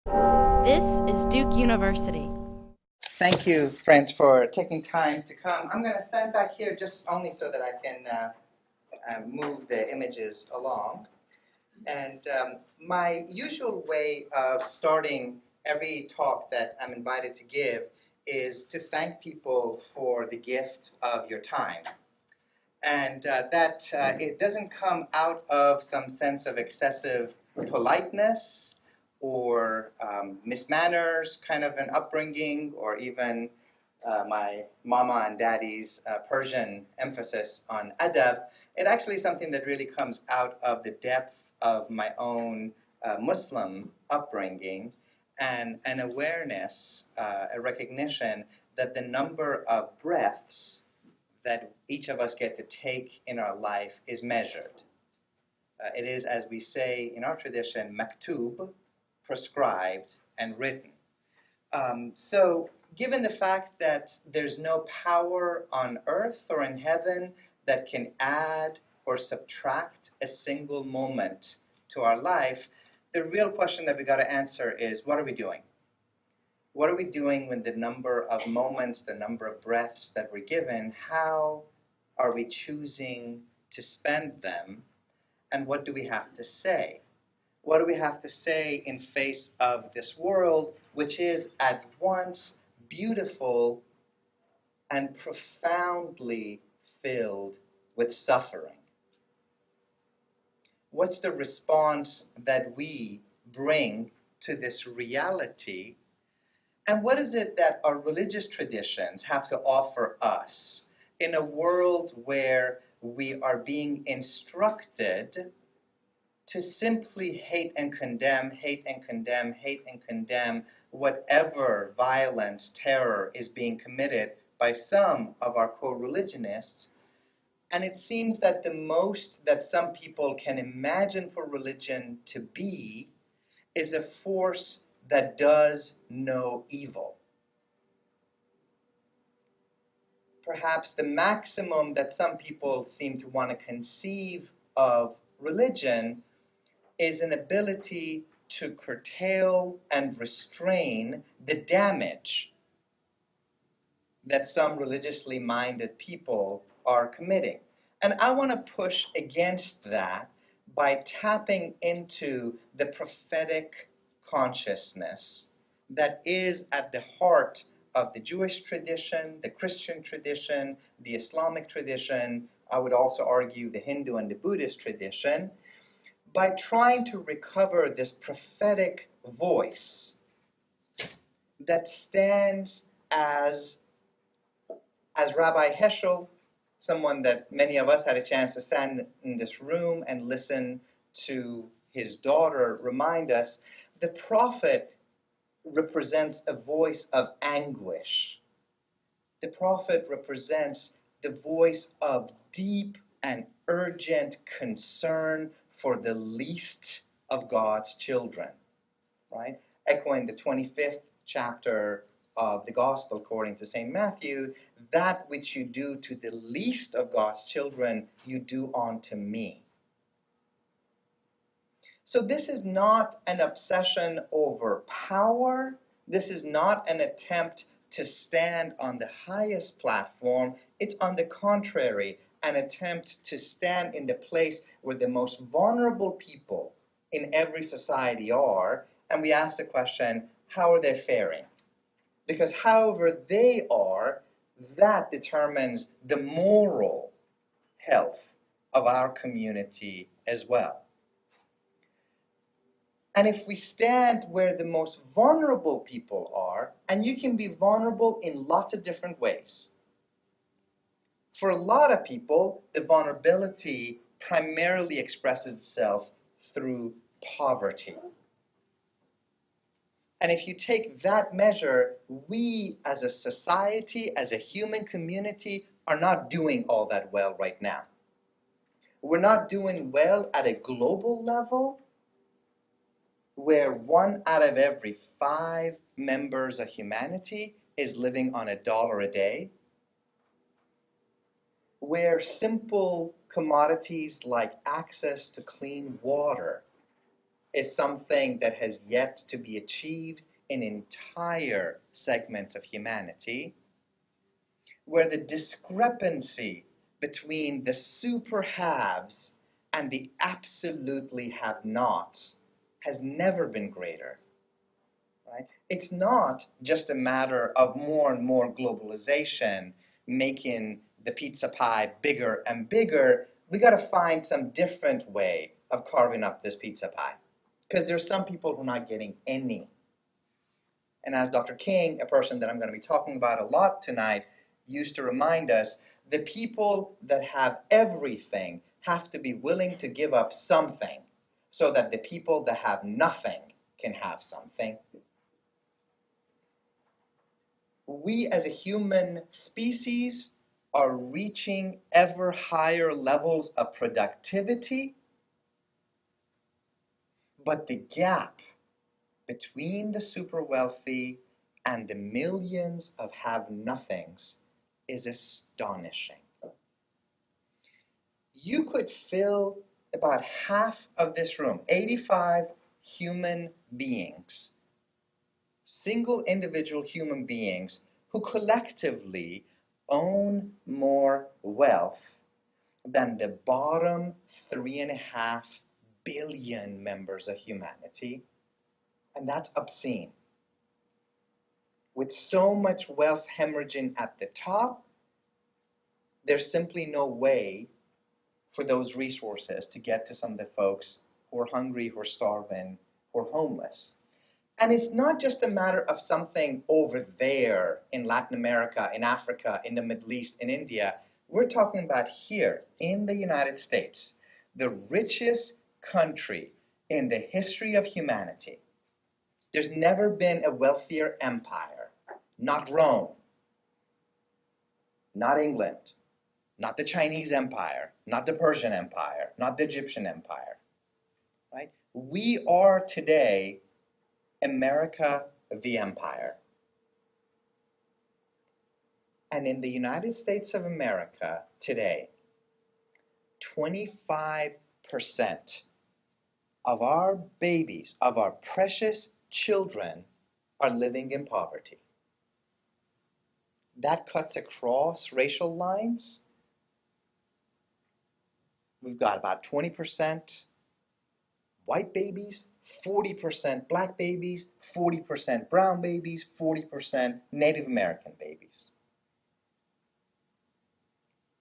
This is Duke University. Thank you, friends, for taking time to come. I'm going to stand back here just only so that I can move the images along. And my usual way of starting every talk that I'm invited to give is to thank people for the gift of your time. And that it doesn't come out of some sense of excessive politeness or mismanners, kind of an upbringing, or even my mama and daddy's Persian emphasis on adab. It actually is something that really comes out of the depth of my own Muslim upbringing and an awareness, a recognition that the number of breaths that each of us get to take in our life is measured. It is, as we say in our tradition, maktub, prescribed and written. So, given the fact that there's no power on earth or in heaven that can add or subtract a single moment to our life, the real question that we got to answer is, what are we doing? What are we doing with the number of moments, the number of breaths that we're given? How are we choosing to spend them? And what do we have to say? What do we have to say in face of this world, which is at once beautiful and profoundly filled with suffering? What's the response that we bring to this reality? And what is it that our religious traditions have to offer us in a world where we are being instructed to simply hate and condemn, hate and condemn, hate and condemn whatever violence, terror is being committed by some of our co-religionists? And it seems that the most that some people can imagine for religion to be is a force that does no evil. Perhaps the maximum that some people seem to want to conceive of religion is an ability to curtail and restrain the damage that some religiously minded people are committing. And I want to push against that by tapping into the prophetic consciousness that is at the heart of the Jewish tradition, the Christian tradition, the Islamic tradition, I would also argue the Hindu and the Buddhist tradition, by trying to recover this prophetic voice that stands as Rabbi Heschel, someone that many of us had a chance to stand in this room and listen to his daughter remind us, the prophet represents a voice of anguish. The prophet represents the voice of deep and urgent concern for the least of God's children, right? Echoing the 25th chapter of the Gospel according to St. Matthew, that which you do to the least of God's children, you do unto me. So this is not an obsession over power. This is not an attempt to stand on the highest platform. It's on the contrary, an attempt to stand in the place where the most vulnerable people in every society are, and we ask the question, how are they faring? Because however they are, that determines the moral health of our community as well. And if we stand where the most vulnerable people are, and you can be vulnerable in lots of different ways. For a lot of people, the vulnerability primarily expresses itself through poverty. And if you take that measure, we as a society, as a human community, are not doing all that well right now. We're not doing well at a global level, where 1 out of every 5 members of humanity is living on $1 a day, where simple commodities like access to clean water is something that has yet to be achieved in entire segments of humanity, where the discrepancy between the super haves and the absolutely have-nots has never been greater. Right? It's not just a matter of more and more globalization making the pizza pie bigger and bigger. We got to find some different way of carving up this pizza pie, because there's some people who are not getting any. And as Dr. King, a person that I'm going to be talking about a lot tonight, used to remind us, the people that have everything have to be willing to give up something so that the people that have nothing can have something. We as a human species are reaching ever higher levels of productivity, but the gap between the super wealthy and the millions of have-nothings is astonishing. You could fill about half of this room, 85 human beings, single individual human beings who collectively own more wealth than the bottom 3.5 billion members of humanity. And that's obscene. With so much wealth hemorrhaging at the top, there's simply no way for those resources to get to some of the folks who are hungry, who are starving, who are homeless. And it's not just a matter of something over there in Latin America, in Africa, in the Middle East, in India. We're talking about here in the United States, the richest country in the history of humanity. There's never been a wealthier empire. Not Rome, not England, not the Chinese Empire, not the Persian Empire, not the Egyptian Empire. Right? We are today America the empire. And in the United States of America today, 25% of our babies, of our precious children, are living in poverty. That cuts across racial lines. We've got about 20% white babies, 40% black babies, 40% brown babies, 40% Native American babies.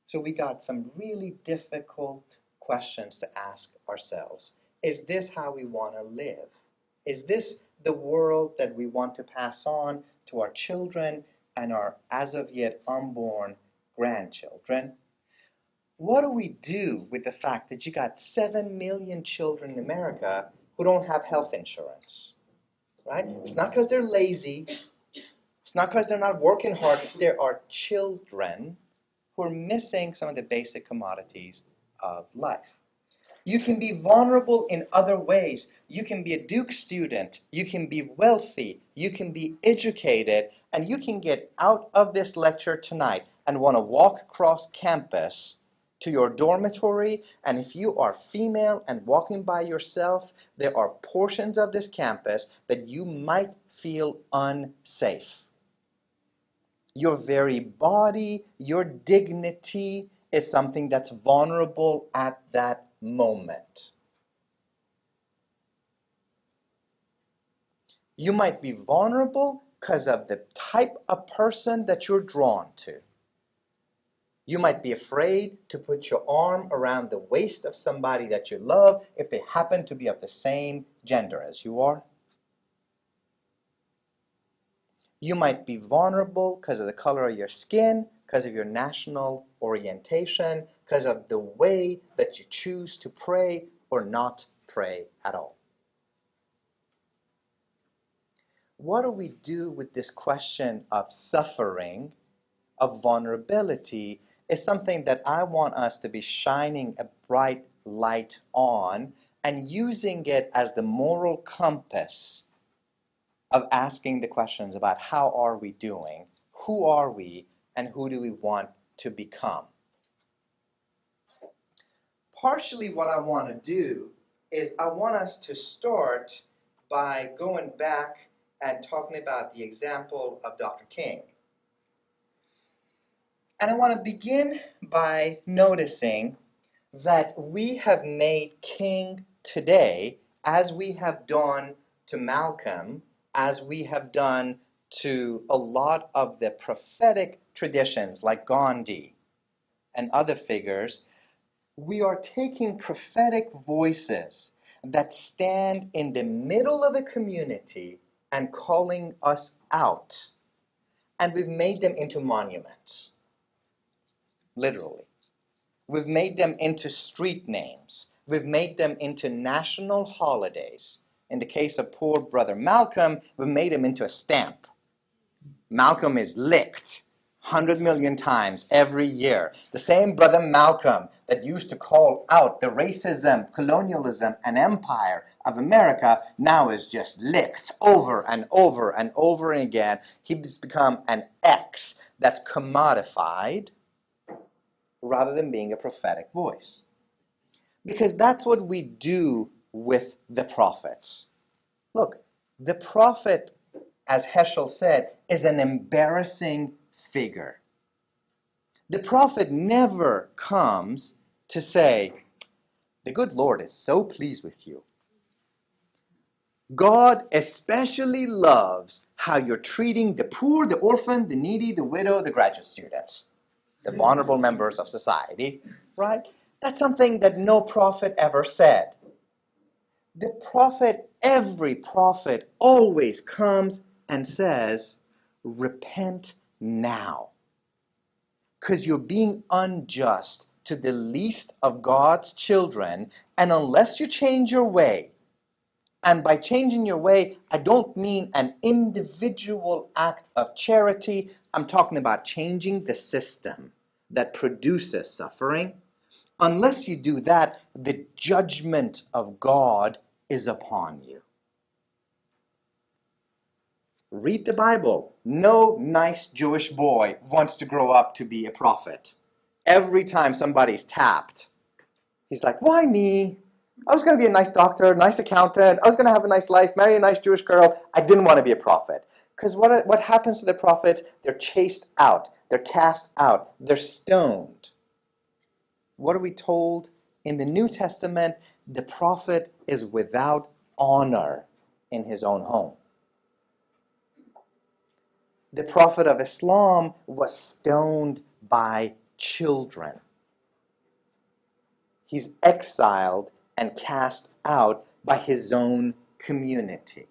So we got some really difficult questions to ask ourselves. Is this how we want to live? Is this the world that we want to pass on to our children and our as of yet unborn grandchildren? What do we do with the fact that you got 7 million children in America who don't have health insurance? Right? It's not because they're lazy. It's not because they're not working hard. There are children who are missing some of the basic commodities of life. You can be vulnerable in other ways. You can be a Duke student. You can be wealthy. You can be educated. And you can get out of this lecture tonight and want to walk across campus to your dormitory. And if you are female and walking by yourself, there are portions of this campus that you might feel unsafe. Your very body, your dignity is something that's vulnerable at that moment. You might be vulnerable because of the type of person that you're drawn to. You might be afraid to put your arm around the waist of somebody that you love if they happen to be of the same gender as you are. You might be vulnerable because of the color of your skin, because of your national orientation, because of the way that you choose to pray or not pray at all. What do we do with this question of suffering, of vulnerability, is something that I want us to be shining a bright light on and using it as the moral compass of asking the questions about how are we doing, who are we, and who do we want to become. Partially what I want to do is I want us to start by going back and talking about the example of Dr. King. And I want to begin by noticing that we have made King today, as we have done to Malcolm, as we have done to a lot of the prophetic traditions like Gandhi and other figures, we are taking prophetic voices that stand in the middle of a community and calling us out. And we've made them into monuments, literally. We've made them into street names. We've made them into national holidays. In the case of poor brother Malcolm, we've made him into a stamp. Malcolm is licked 100 million times every year. The same brother Malcolm that used to call out the racism, colonialism, and empire of America now is just licked over and over and over again. He's become an X that's commodified rather than being a prophetic voice. Because that's what we do with the prophets. Look, the prophet, as Heschel said, is an embarrassing figure. The prophet never comes to say, the good Lord is so pleased with you. God especially loves how you're treating the poor, the orphan, the needy, the widow, the graduate students, the vulnerable members of society, right? That's something that no prophet ever said. The prophet, every prophet, always comes and says, repent now. Because you're being unjust to the least of God's children, and unless you change your way, and by changing your way, I don't mean an individual act of charity, I'm talking about changing the system that produces suffering. Unless you do that, the judgment of God is upon you. Read the Bible. No nice Jewish boy wants to grow up to be a prophet. Every time somebody's tapped, he's like, why me? I was going to be a nice doctor, nice accountant. I was going to have a nice life, marry a nice Jewish girl. I didn't want to be a prophet. Because what happens to the prophets? They're chased out. They're cast out. They're stoned. What are we told in the New Testament? The prophet is without honor in his own home. The prophet of Islam was stoned by children. He's exiled and cast out by his own community.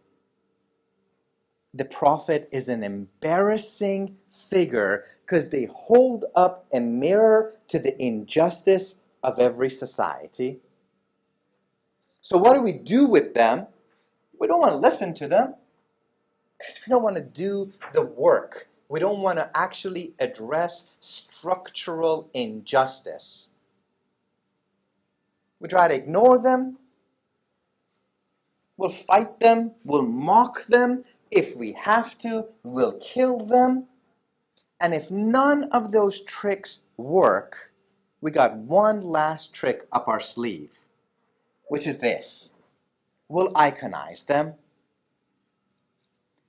The prophet is an embarrassing figure because they hold up a mirror to the injustice of every society. So what do we do with them? We don't want to listen to them because we don't want to do the work. We don't want to actually address structural injustice. We try to ignore them. We'll fight them. We'll mock them. If we have to, we'll kill them. And if none of those tricks work, we got one last trick up our sleeve, which is this. We'll iconize them.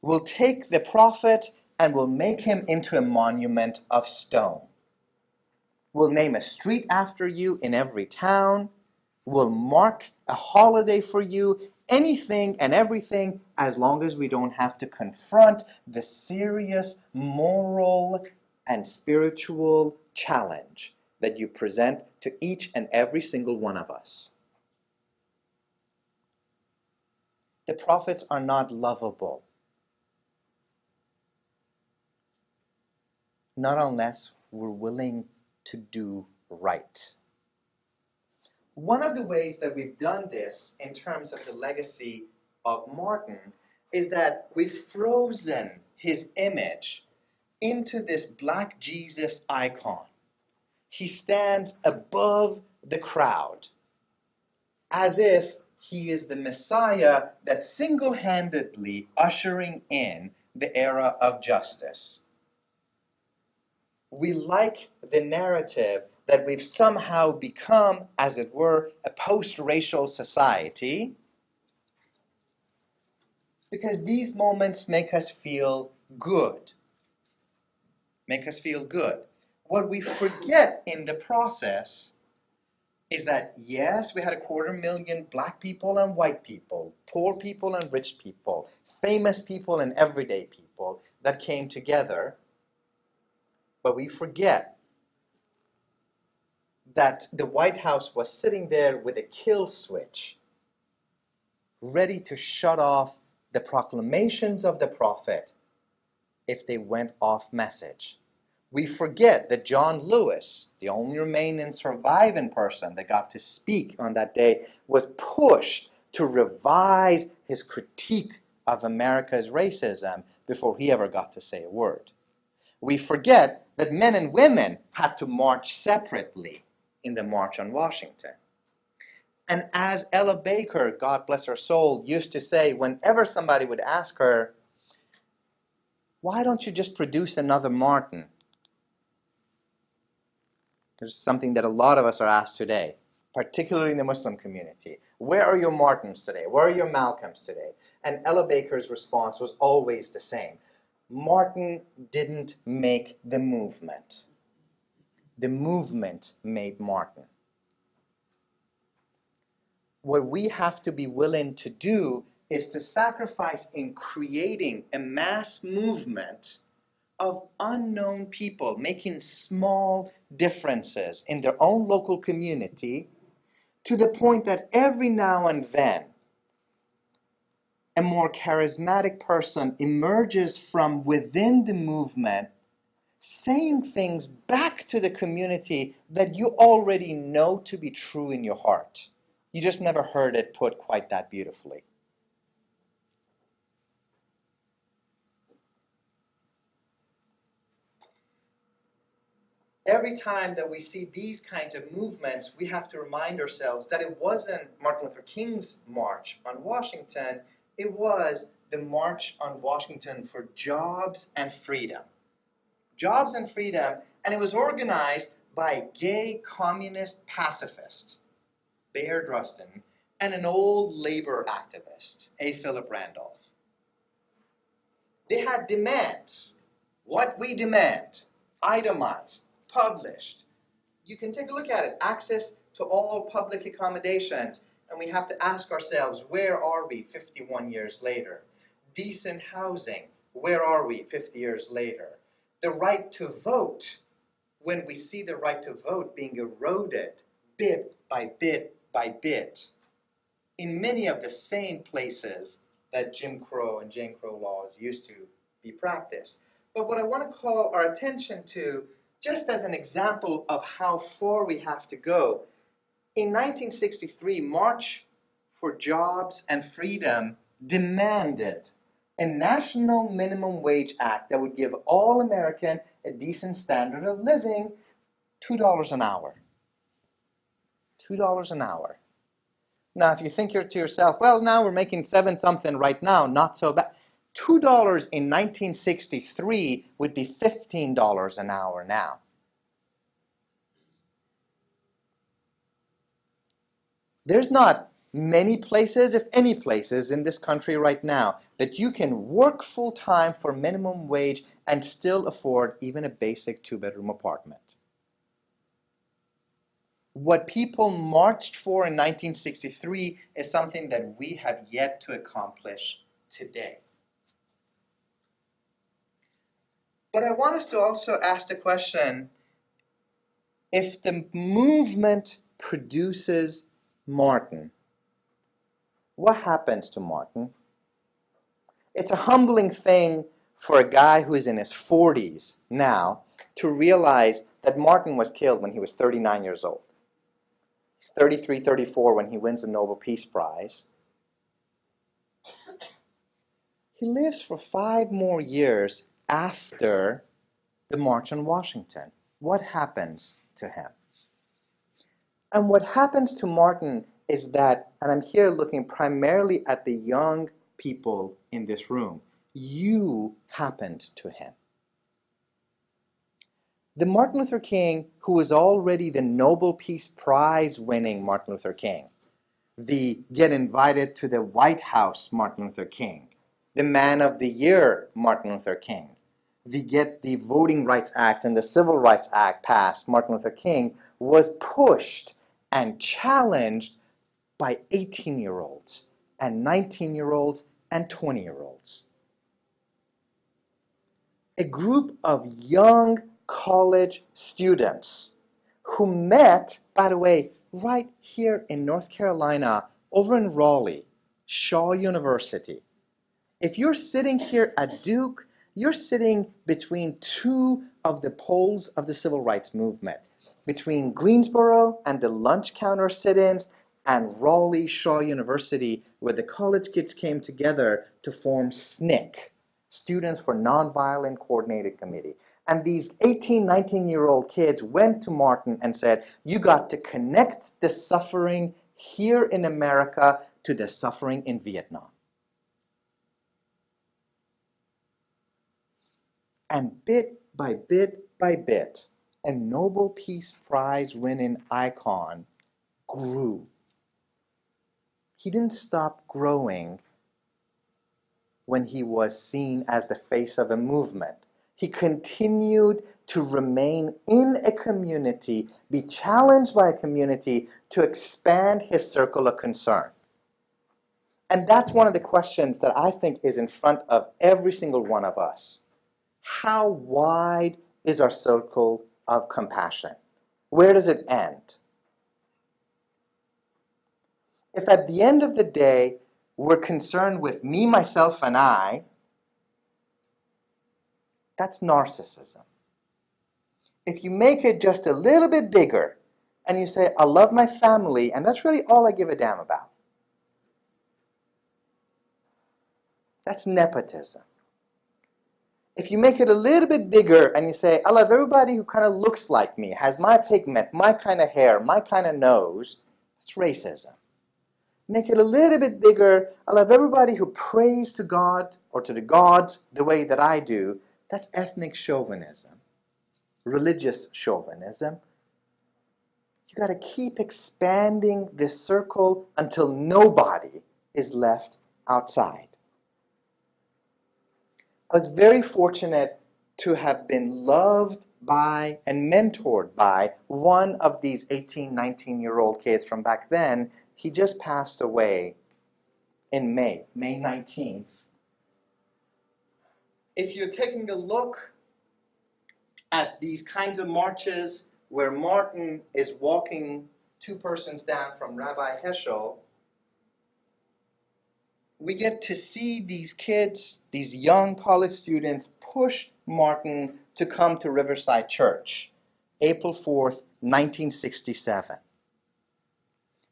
We'll take the prophet and we'll make him into a monument of stone. We'll name a street after you in every town. We'll mark a holiday for you, anything and everything, as long as we don't have to confront the serious moral and spiritual challenge that you present to each and every single one of us. The prophets are not lovable, not unless we're willing to do right. One of the ways that we've done this in terms of the legacy of Martin is that we've frozen his image into this black Jesus icon. He stands above the crowd as if he is the Messiah that's single-handedly ushering in the era of justice. We like the narrative that we've somehow become, as it were, a post-racial society, because these moments make us feel good. Make us feel good. What we forget in the process is that, yes, we had 250,000 black people and white people, poor people and rich people, famous people and everyday people that came together, but we forget that the White House was sitting there with a kill switch, ready to shut off the proclamations of the prophet if they went off message. We forget that John Lewis, the only remaining surviving person that got to speak on that day, was pushed to revise his critique of America's racism before he ever got to say a word. We forget that men and women had to march separately in the March on Washington. And as Ella Baker, God bless her soul, used to say whenever somebody would ask her, why don't you just produce another Martin? There's something that a lot of us are asked today, particularly in the Muslim community. Where are your Martins today? Where are your Malcolms today? And Ella Baker's response was always the same. Martin didn't make the movement. The movement made Martin. What we have to be willing to do is to sacrifice in creating a mass movement of unknown people making small differences in their own local community, to the point that every now and then a more charismatic person emerges from within the movement saying things back to the community that you already know to be true in your heart. You just never heard it put quite that beautifully. Every time that we see these kinds of movements, we have to remind ourselves that it wasn't Martin Luther King's March on Washington, it was the March on Washington for Jobs and Freedom. Jobs and Freedom, and it was organized by gay communist pacifists, Bayard Rustin, and an old labor activist, A. Philip Randolph. They had demands. What we demand, itemized, published. You can take a look at it. Access to all public accommodations. And we have to ask ourselves, where are we 51 years later? Decent housing, where are we 50 years later? The right to vote, when we see the right to vote being eroded bit by bit by bit in many of the same places that Jim Crow and Jane Crow laws used to be practiced. But what I want to call our attention to, just as an example of how far we have to go, in 1963, March for Jobs and Freedom demanded a national minimum wage act that would give all Americans a decent standard of living, $2 an hour. $2 an hour. Now, if you think to yourself, well, now we're making 7-something right now, not so bad. $2 in 1963 would be $15 an hour now. There's not many places, if any places, in this country right now that you can work full-time for minimum wage and still afford even a basic 2-bedroom apartment. What people marched for in 1963 is something that we have yet to accomplish today. But I want us to also ask the question, if the movement produces Martin, what happens to Martin? It's a humbling thing for a guy who is in his 40s now to realize that Martin was killed when he was 39 years old. He's 33, 34 when he wins the Nobel Peace Prize. He lives for 5 more years after the March on Washington. What happens to him? And what happens to Martin is that, and I'm here looking primarily at the young people in this room, you happened to him. The Martin Luther King who was already the Nobel Peace Prize winning Martin Luther King, the get invited to the White House Martin Luther King, the Man of the Year Martin Luther King, the get the Voting Rights Act and the Civil Rights Act passed Martin Luther King, was pushed and challenged by 18-year-olds and 19-year-olds and 20-year-olds. A group of young college students who met, by the way, right here in North Carolina, over in Raleigh, Shaw University. If you're sitting here at Duke, you're sitting between two of the poles of the civil rights movement, between Greensboro and the lunch counter sit-ins and Raleigh Shaw University, where the college kids came together to form SNCC, Students for Nonviolent Coordinated Committee. And these 18, 19-year-old kids went to Martin and said, you got to connect the suffering here in America to the suffering in Vietnam. And bit by bit by bit, a Nobel Peace Prize winning icon grew. He didn't stop growing when he was seen as the face of a movement. He continued to remain in a community, be challenged by a community to expand his circle of concern. And that's one of the questions that I think is in front of every single one of us. How wide is our circle of compassion? Where does it end? If at the end of the day, we're concerned with me, myself, and I, that's narcissism. If you make it just a little bit bigger, and you say, I love my family, and that's really all I give a damn about, that's nepotism. If you make it a little bit bigger and you say, I love everybody who kind of looks like me, has my pigment, my kind of hair, my kind of nose, that's racism. Make it a little bit bigger, I love everybody who prays to God or to the gods the way that I do, that's ethnic chauvinism, religious chauvinism. You got to keep expanding this circle until nobody is left outside. I was very fortunate to have been loved by and mentored by one of these 18, 19-year-old kids from back then. He just passed away in May 19th. If you're taking a look at these kinds of marches where Martin is walking two persons down from Rabbi Heschel, we get to see these kids, these young college students, push Martin to come to Riverside Church, April 4th, 1967.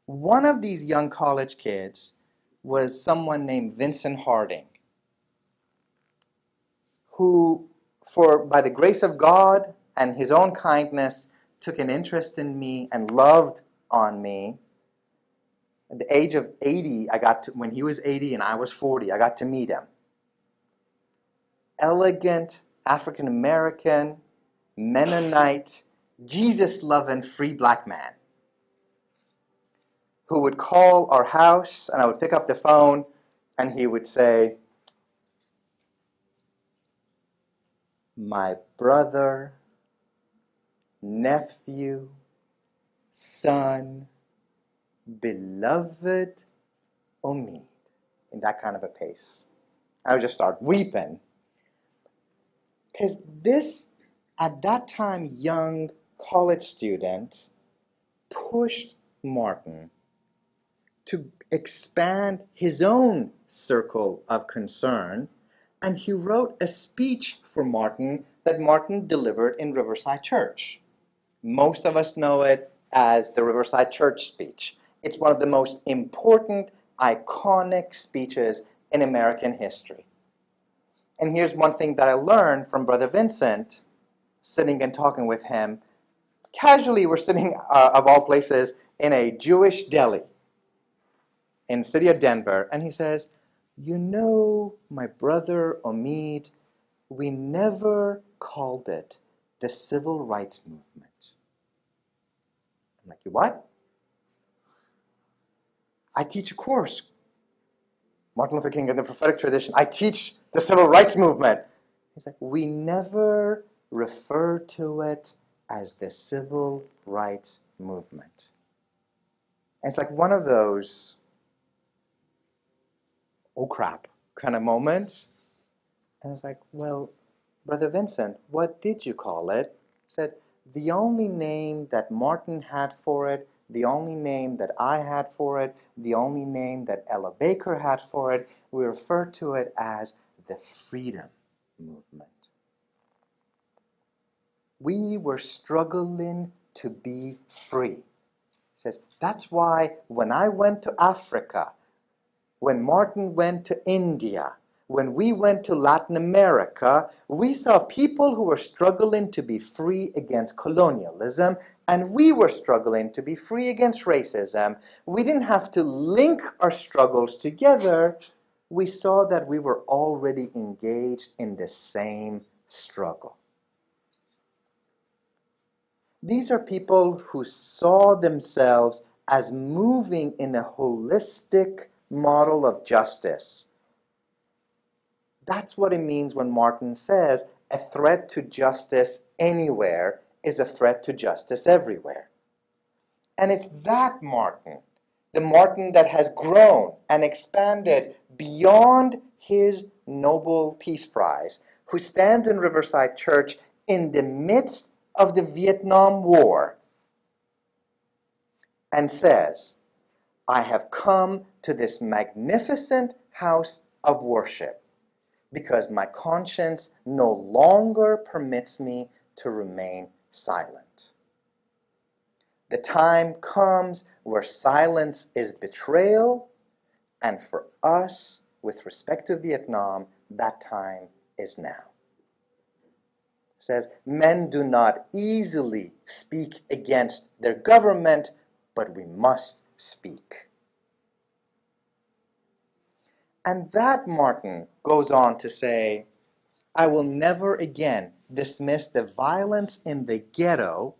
One of these young college kids was someone named Vincent Harding, who, by the grace of God and his own kindness, took an interest in me and loved on me. At the age of 80, when he was 80 and I was 40, I got to meet him. Elegant, African-American, Mennonite, Jesus-loving, free black man who would call our house and I would pick up the phone and he would say, my brother, nephew, son, beloved Omid, in that kind of a pace. I would just start weeping. Because this, at that time, young college student pushed Martin to expand his own circle of concern, and he wrote a speech for Martin that Martin delivered in Riverside Church. Most of us know it as the Riverside Church speech. It's one of the most important, iconic speeches in American history. And here's one thing that I learned from Brother Vincent, sitting and talking with him. Casually, we're sitting, of all places, in a Jewish deli in the city of Denver, and he says, you know, my brother Omid, we never called it the civil rights movement. I'm like, you what? I teach a course, Martin Luther King and the prophetic tradition. I teach the civil rights movement. He's like, we never refer to it as the civil rights movement. And it's like one of those, oh crap, kind of moments. And it's like, well, Brother Vincent, what did you call it? He said, the only name that Martin had for it, the only name that I had for it, the only name that Ella Baker had for it, we refer to it as the freedom movement. We were struggling to be free. He says, that's why when I went to Africa, when Martin went to India, when we went to Latin America, we saw people who were struggling to be free against colonialism, and we were struggling to be free against racism. We didn't have to link our struggles together. We saw that we were already engaged in the same struggle. These are people who saw themselves as moving in a holistic model of justice. That's what it means when Martin says a threat to justice anywhere is a threat to justice everywhere. And it's that Martin, the Martin that has grown and expanded beyond his Nobel Peace Prize, who stands in Riverside Church in the midst of the Vietnam War and says, I have come to this magnificent house of worship because my conscience no longer permits me to remain silent. The time comes where silence is betrayal, and for us, with respect to Vietnam, that time is now. It says, men do not easily speak against their government, but we must speak. And that Martin goes on to say, I will never again dismiss the violence in the ghetto.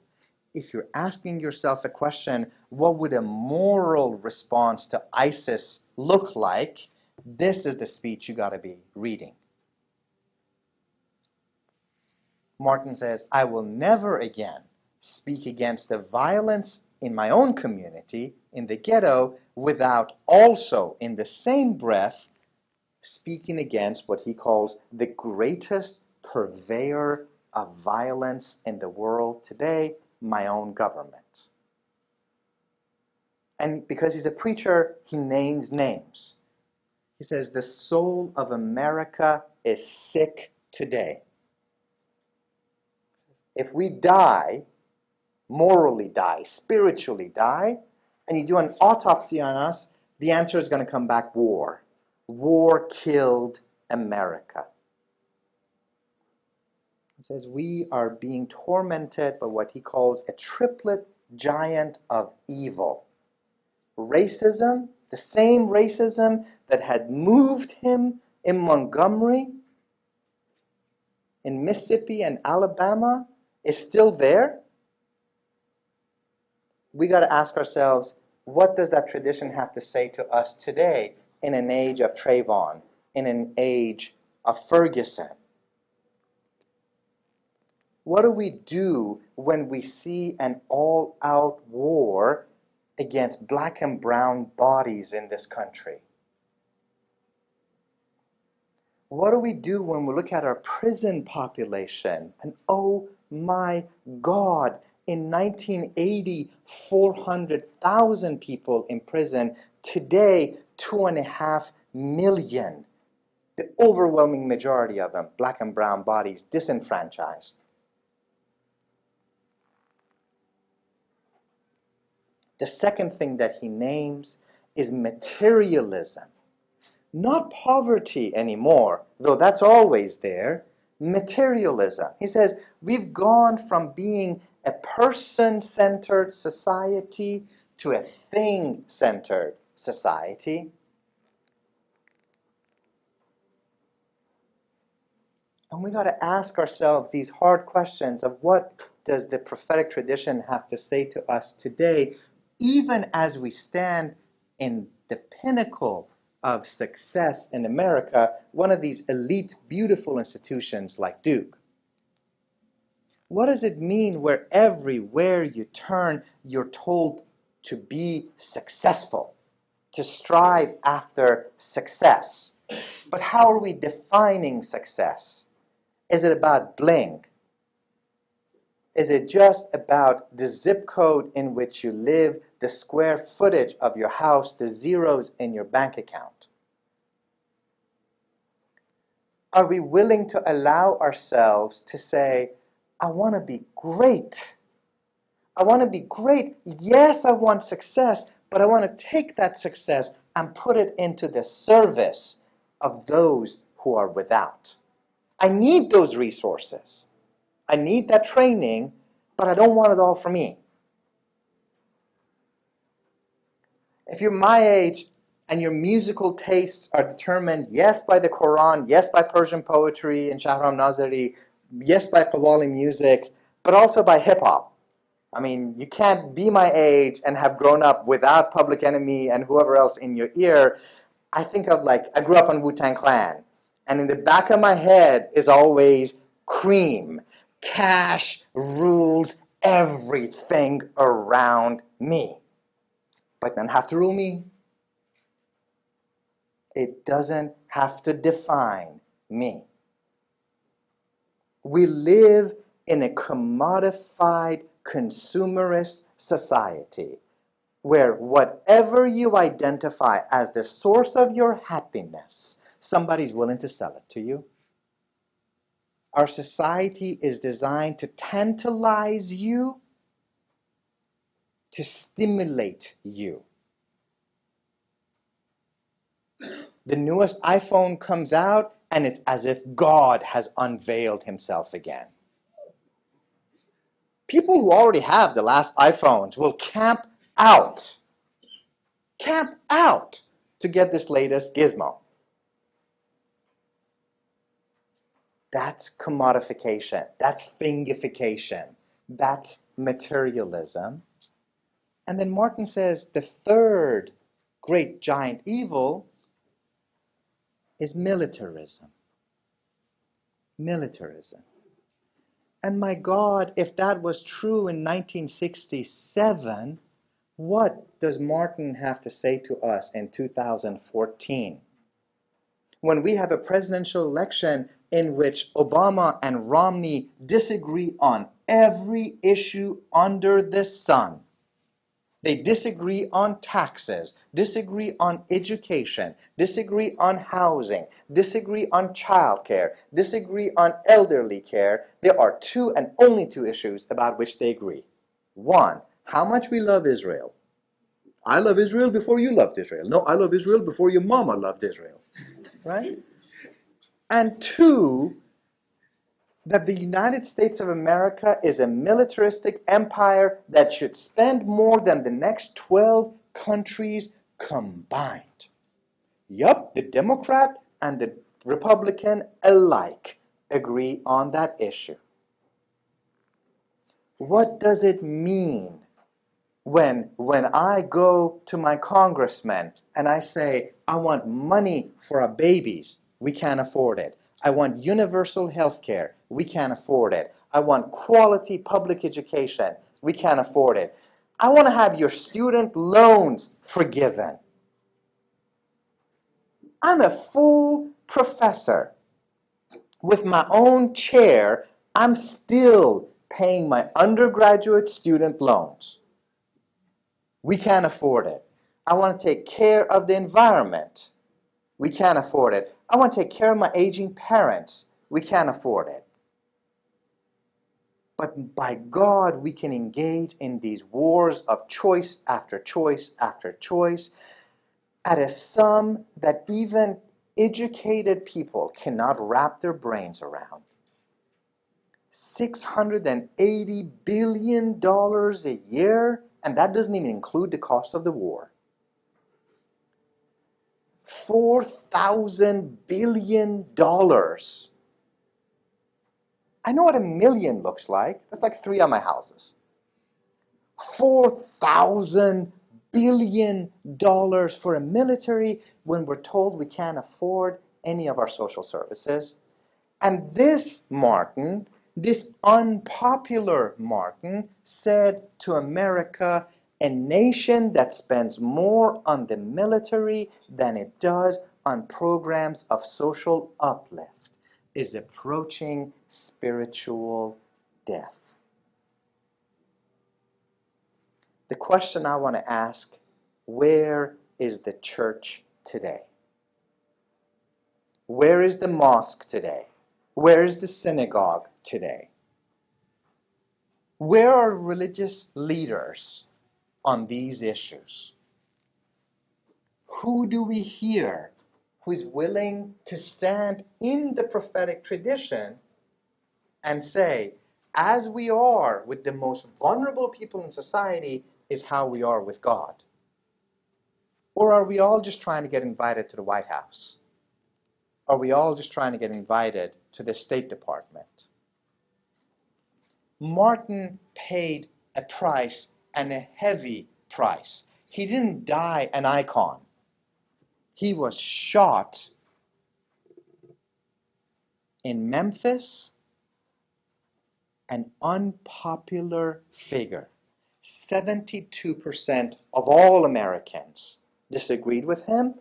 If you're asking yourself a question, what would a moral response to ISIS look like? This is the speech you got to be reading. Martin says, I will never again speak against the violence in my own community, in the ghetto, without also, in the same breath, speaking against what he calls the greatest purveyor of violence in the world today, my own government. And because he's a preacher, he names names. He says, the soul of America is sick today. If we die, morally die, spiritually die, and you do an autopsy on us, the answer is going to come back war. War killed America. He says we are being tormented by what he calls a triplet giant of evil. Racism, the same racism that had moved him in Montgomery, in Mississippi and Alabama, is still there. We got to ask ourselves, what does that tradition have to say to us today in an age of Trayvon, in an age of Ferguson? What do we do when we see an all-out war against black and brown bodies in this country? What do we do when we look at our prison population? And oh my God, in 1980, 400,000 people in prison. Today, 2.5 million. The overwhelming majority of them, black and brown bodies, disenfranchised. The second thing that he names is materialism. Not poverty anymore, though that's always there. Materialism. He says, we've gone from being a person-centered society to a thing-centered society. And we got to ask ourselves these hard questions of what does the prophetic tradition have to say to us today, even as we stand in the pinnacle of success in America, one of these elite, beautiful institutions like Duke. What does it mean where everywhere you turn, you're told to be successful, to strive after success? But how are we defining success? Is it about bling? Is it just about the zip code in which you live, the square footage of your house, the zeros in your bank account? Are we willing to allow ourselves to say, I want to be great? I want to be great. Yes, I want success, but I want to take that success and put it into the service of those who are without. I need those resources. I need that training, but I don't want it all for me. If you're my age and your musical tastes are determined, yes, by the Quran, yes, by Persian poetry and Shahram Nazari, yes, by Qawwali music, but also by hip-hop. I mean, you can't be my age and have grown up without Public Enemy and whoever else in your ear. I think of I grew up on Wu-Tang Clan, and in the back of my head is always Cream. Cash rules everything around me. But it doesn't have to rule me. It doesn't have to define me. We live in a commodified, consumerist society where whatever you identify as the source of your happiness, somebody's willing to sell it to you. Our society is designed to tantalize you, to stimulate you. The newest iPhone comes out, and it's as if God has unveiled himself again. People who already have the last iPhones will camp out to get this latest gizmo. That's commodification. That's thingification. That's materialism. And then Martin says the third great giant evil is militarism. Militarism. And my God, if that was true in 1967, what does Martin have to say to us in 2014? When we have a presidential election in which Obama and Romney disagree on every issue under the sun. They disagree on taxes, disagree on education, disagree on housing, disagree on childcare, disagree on elderly care. There are two and only two issues about which they agree. One, how much we love Israel. I love Israel before you loved Israel. No, I love Israel before your mama loved Israel. Right? And two, that the United States of America is a militaristic empire that should spend more than the next 12 countries combined. Yup, the Democrat and the Republican alike agree on that issue. What does it mean when I go to my congressman and I say, I want money for our babies? We can't afford it. I want universal health care. We can't afford it. I want quality public education. We can't afford it. I want to have your student loans forgiven. I'm a full professor. With my own chair, I'm still paying my undergraduate student loans. We can't afford it. I want to take care of the environment. We can't afford it. I want to take care of my aging parents. We can't afford it. But by God, we can engage in these wars of choice after choice after choice at a sum that even educated people cannot wrap their brains around. $680 billion a year, and that doesn't even include the cost of the war. $4,000 billion I know what 1,000,000 looks like. That's like 3 of my houses. $4,000 billion for a military when we're told we can't afford any of our social services. And this Martin, this unpopular Martin, said to America, a nation that spends more on the military than it does on programs of social uplift is approaching spiritual death. The question I want to ask, where is the church today? Where is the mosque today? Where is the synagogue today? Where are religious leaders on these issues? Who do we hear who is willing to stand in the prophetic tradition and say, as we are with the most vulnerable people in society is how we are with God? Or are we all just trying to get invited to the White House? Are we all just trying to get invited to the State Department? Martin paid a price, and a heavy price. He didn't die an icon. He was shot in Memphis, an unpopular figure. 72% of all Americans disagreed with him.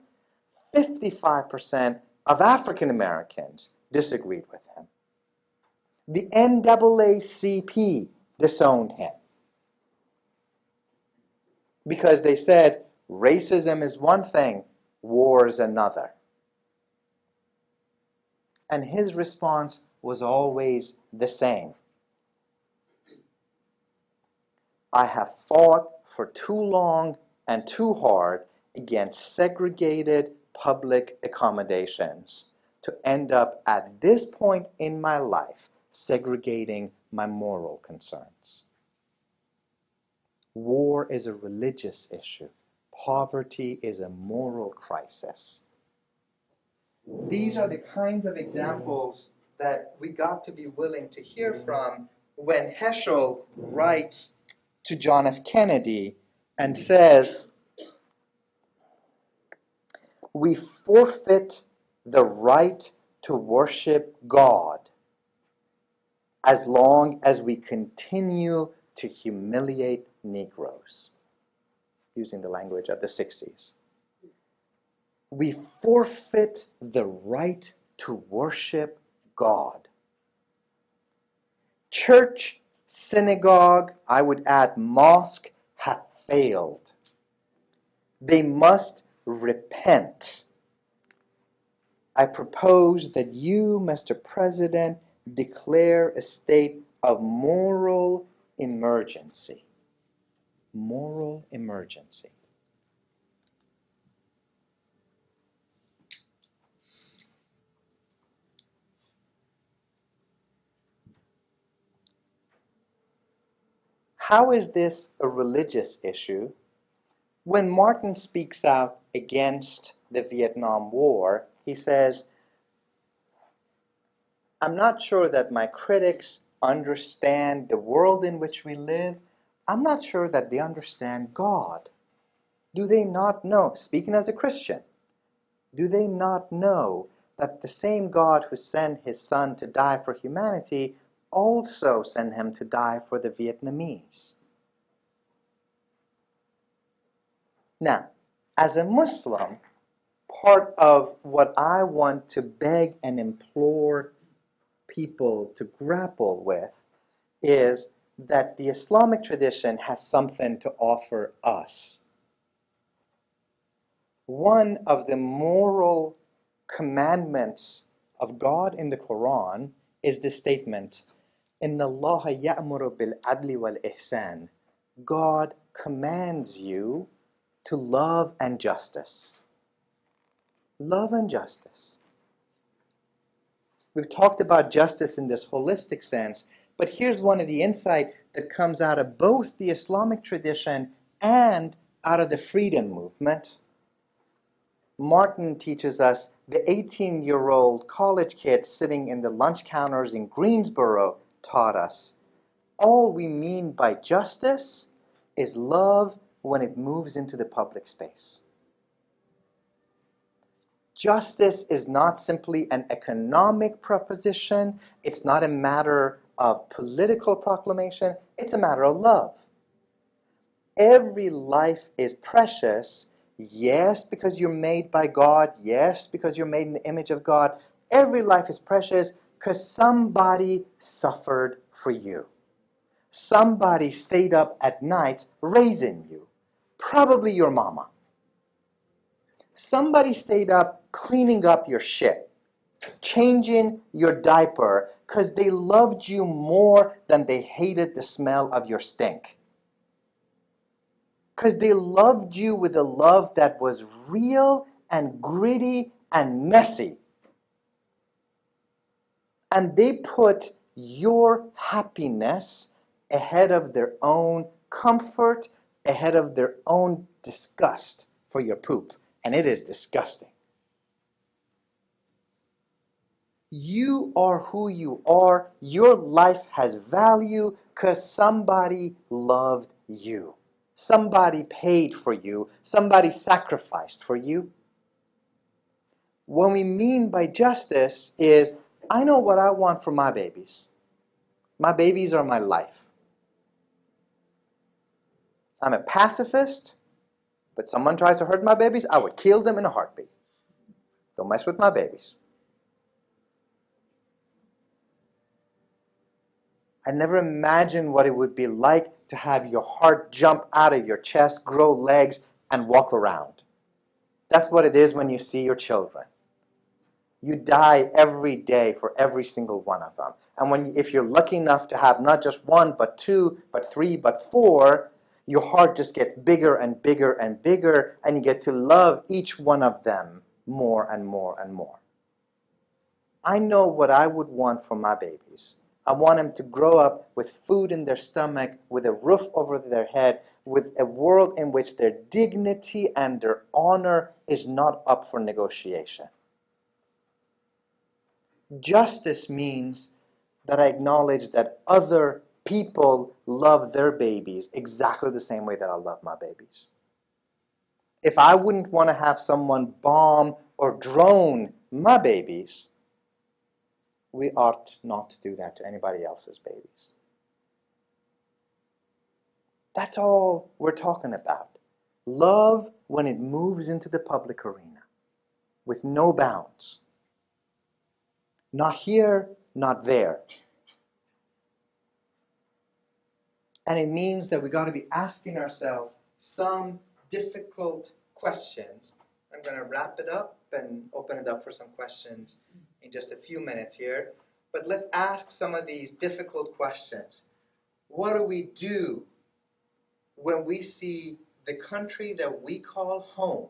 55% of African Americans disagreed with him. The NAACP disowned him because they said racism is one thing, war is another. And his response was always the same. I have fought for too long and too hard against segregated public accommodations to end up at this point in my life segregating my moral concerns. War is a religious issue. Poverty is a moral crisis. These are the kinds of examples that we got to be willing to hear from when Heschel writes to John F. Kennedy and says, we forfeit the right to worship God as long as we continue to humiliate Negroes, using the language of the 60s. We forfeit the right to worship God. Church, synagogue, I would add mosque, have failed. They must repent. I propose that you, Mr. President, declare a state of moral emergency. Moral emergency. How is this a religious issue? When Martin speaks out against the Vietnam War, he says, I'm not sure that my critics understand the world in which we live. I'm not sure that they understand God. Do they not know, speaking as a Christian, do they not know that the same God who sent his son to die for humanity also sent him to die for the Vietnamese? Now, as a Muslim, part of what I want to beg and implore people to grapple with is that the Islamic tradition has something to offer us. One of the moral commandments of God in the Quran is the statement, Inna Allah ya'muru bil adli wal ihsan. God commands you to love and justice. Love and justice. We've talked about justice in this holistic sense, but here's one of the insight that comes out of both the Islamic tradition and out of the freedom movement. Martin teaches us the 18-year-old college kid sitting in the lunch counters in Greensboro taught us, all we mean by justice is love when it moves into the public space. Justice is not simply an economic proposition. It's not a matter of political proclamation. It's a matter of love. Every life is precious, yes, because you're made by God, yes, because you're made in the image of God. Every life is precious because somebody suffered for you. Somebody stayed up at night raising you, probably your mama. Somebody stayed up cleaning up your shit, changing your diaper because they loved you more than they hated the smell of your stink. Because they loved you with a love that was real and gritty and messy. And they put your happiness ahead of their own comfort, ahead of their own disgust for your poop. And it is disgusting. You are who you are. Your life has value because somebody loved you. Somebody paid for you. Somebody sacrificed for you. What we mean by justice is, I know what I want for my babies. My babies are my life. I'm a pacifist, but someone tries to hurt my babies, I would kill them in a heartbeat. Don't mess with my babies. I never imagined what it would be like to have your heart jump out of your chest, grow legs, and walk around. That's what it is when you see your children. You die every day for every single one of them. And if you're lucky enough to have not just one, but two, but three, but four, your heart just gets bigger and bigger and bigger, and you get to love each one of them more and more and more. I know what I would want for my babies. I want them to grow up with food in their stomach, with a roof over their head, with a world in which their dignity and their honor is not up for negotiation. Justice means that I acknowledge that other people love their babies exactly the same way that I love my babies. If I wouldn't want to have someone bomb or drone my babies, we ought not to do that to anybody else's babies. That's all we're talking about. Love when it moves into the public arena with no bounds. Not here, not there. And it means that we've got to be asking ourselves some difficult questions. I'm going to wrap it up and open it up for some questions in just a few minutes here. But let's ask some of these difficult questions. What do we do when we see the country that we call home,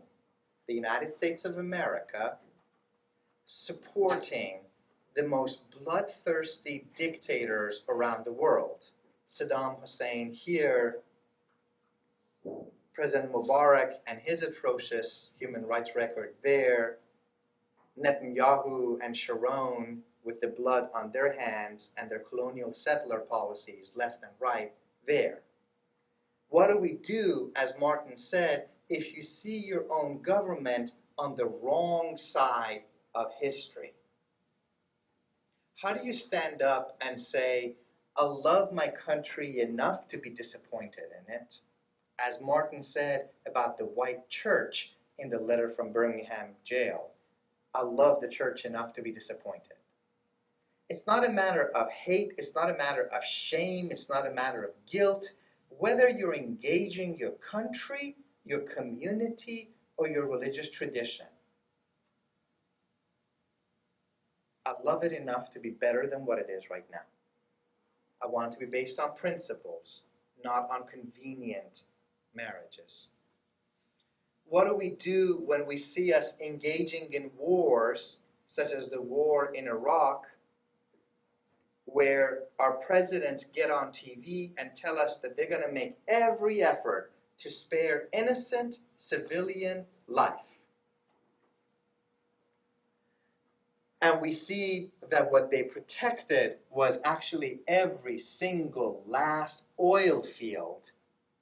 the United States of America, supporting the most bloodthirsty dictators around the world? Saddam Hussein here, President Mubarak and his atrocious human rights record there, Netanyahu and Sharon with the blood on their hands and their colonial settler policies left and right there. What do we do, as Martin said, if you see your own government on the wrong side of history? How do you stand up and say, I love my country enough to be disappointed in it? As Martin said about the white church in the letter from Birmingham jail, I love the church enough to be disappointed. It's not a matter of hate, it's not a matter of shame, it's not a matter of guilt. Whether you're engaging your country, your community, or your religious tradition, I love it enough to be better than what it is right now. I want it to be based on principles, not on convenient marriages. What do we do when we see us engaging in wars, such as the war in Iraq, where our presidents get on TV and tell us that they're going to make every effort to spare innocent civilian life? And we see that what they protected was actually every single last oil field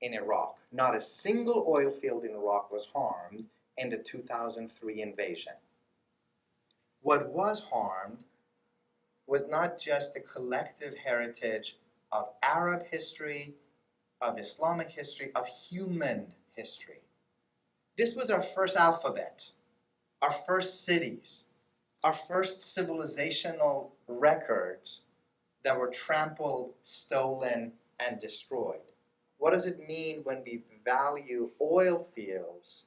in Iraq. Not a single oil field in Iraq was harmed in the 2003 invasion. What was harmed was not just the collective heritage of Arab history, of Islamic history, of human history. This was our first alphabet, our first cities, our first civilizational records that were trampled, stolen, and destroyed. What does it mean when we value oil fields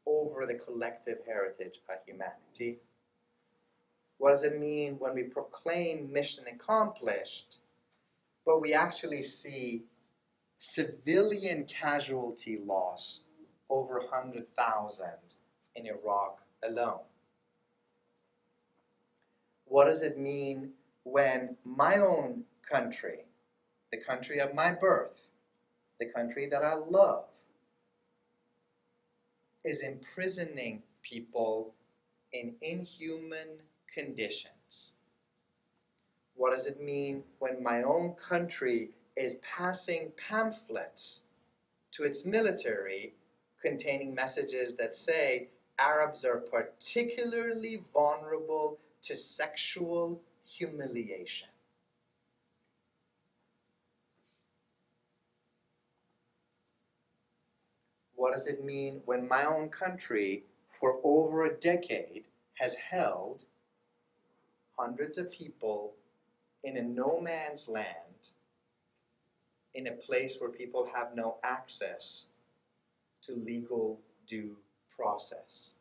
over the collective heritage of humanity? What does it mean when we proclaim mission accomplished, but we actually see civilian casualty loss over 100,000 in Iraq alone? What does it mean when my own country, the country of my birth, the country that I love, is imprisoning people in inhuman conditions? What does it mean when my own country is passing pamphlets to its military containing messages that say Arabs are particularly vulnerable to sexual humiliation? What does it mean when my own country, for over a decade, has held hundreds of people in a no man's land, in a place where people have no access to legal due process?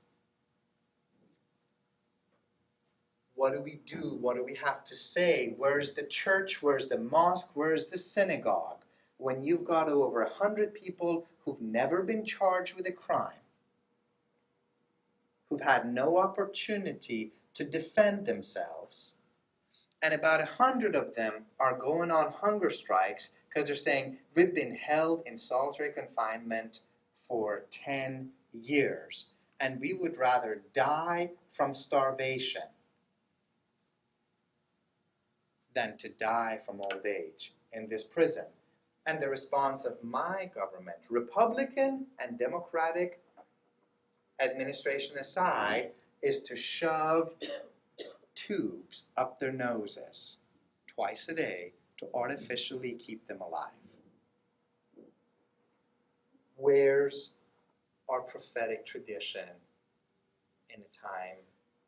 What do we do? What do we have to say? Where's the church? Where's the mosque? Where's the synagogue? When you've got over 100 people who've never been charged with a crime, who've had no opportunity to defend themselves, and about 100 of them are going on hunger strikes because they're saying, we've been held in solitary confinement for 10 years, and we would rather die from starvation than to die from old age in this prison. And the response of my government, Republican and Democratic administration aside, is to shove tubes up their noses twice a day to artificially keep them alive. Where's our prophetic tradition in a time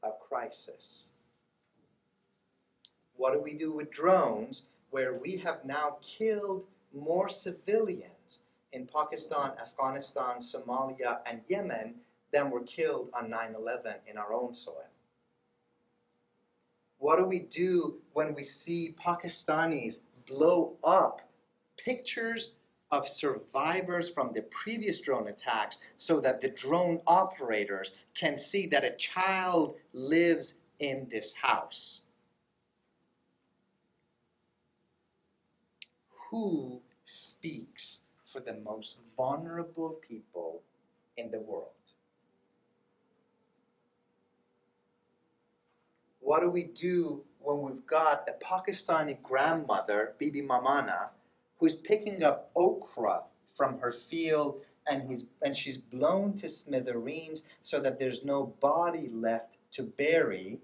of crisis? What do we do with drones where we have now killed more civilians in Pakistan, Afghanistan, Somalia, and Yemen than were killed on 9/11 in our own soil? What do we do when we see Pakistanis blow up pictures of survivors from the previous drone attacks so that the drone operators can see that a child lives in this house? Who speaks for the most vulnerable people in the world? What do we do when we've got a Pakistani grandmother, Bibi Mamana, who's picking up okra from her field and she's blown to smithereens so that there's no body left to bury,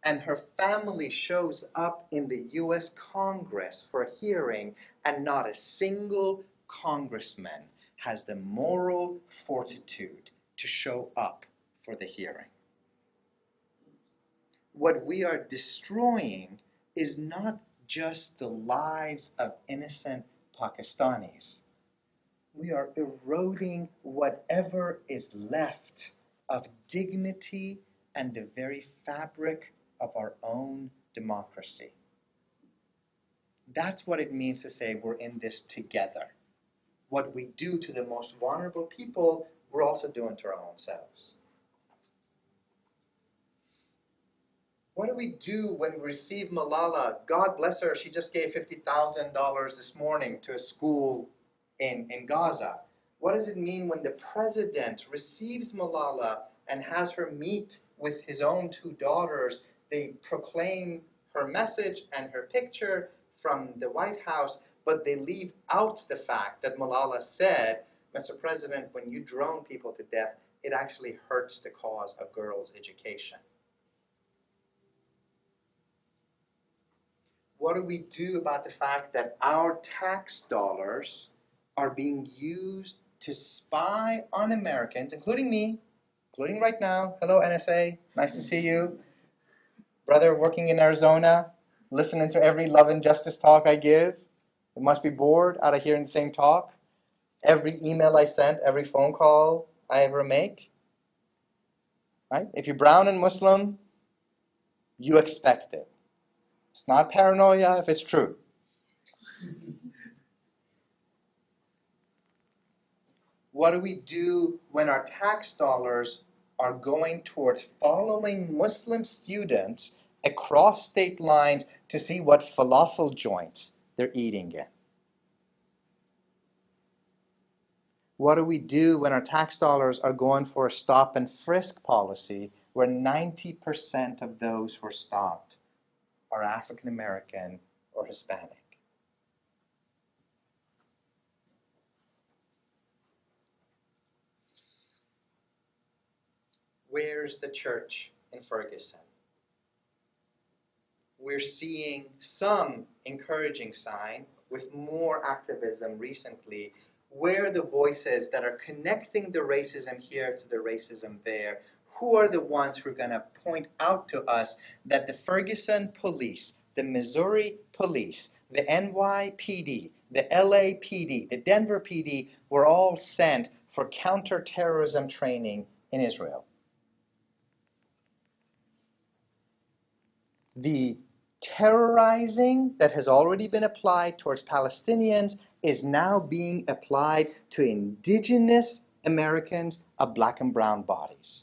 and her family shows up in the US Congress for a hearing, and not a single congressman has the moral fortitude to show up for the hearing? What we are destroying is not just the lives of innocent Pakistanis. We are eroding whatever is left of dignity and the very fabric of our own democracy. That's what it means to say we're in this together. What we do to the most vulnerable people, we're also doing to our own selves. What do we do when we receive Malala? God bless her, she just gave $50,000 this morning to a school in Gaza. What does it mean when the president receives Malala and has her meet with his own two daughters They proclaim her message and her picture from the White House, but they leave out the fact that Malala said, Mr. President, when you drone people to death, it actually hurts the cause of girls' education. What do we do about the fact that our tax dollars are being used to spy on Americans, including me, including right now? Hello, NSA. Nice to see you. Brother working in Arizona, listening to every love and justice talk I give. It must be bored out of hearing the same talk. Every email I sent, every phone call I ever make. Right? If you're brown and Muslim, you expect it. It's not paranoia if it's true. What do we do when our tax dollars are going towards following Muslim students across state lines to see what falafel joints they're eating in? What do we do when our tax dollars are going for a stop and frisk policy where 90% of those who are stopped are African American or Hispanic? Where's the church in Ferguson? We're seeing some encouraging sign with more activism recently. Where are the voices that are connecting the racism here to the racism there? Who are the ones who are going to point out to us that the Ferguson police, the Missouri police, the NYPD, the LAPD, the Denver PD were all sent for counterterrorism training in Israel? The terrorizing that has already been applied towards Palestinians is now being applied to indigenous Americans of black and brown bodies.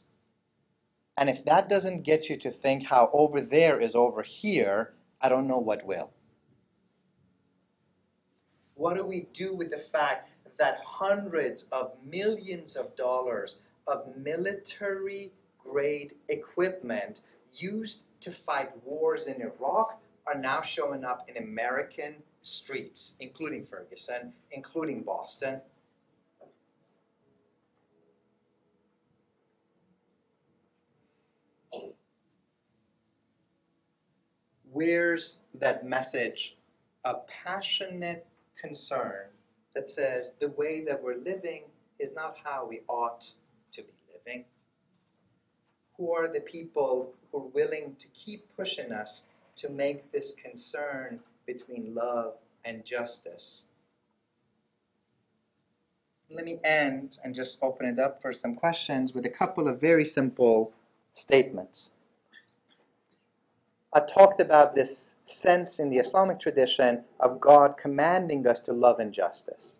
And if that doesn't get you to think how over there is over here, I don't know what will. What do we do with the fact that hundreds of millions of dollars of military-grade equipment used to fight wars in Iraq are now showing up in American streets, including Ferguson, including Boston? Where's that message of passionate concern that says the way that we're living is not how we ought to be living? Who are the people who are willing to keep pushing us to make this concern between love and justice? Let me end and just open it up for some questions with a couple of very simple statements. I talked about this sense in the Islamic tradition of God commanding us to love and justice.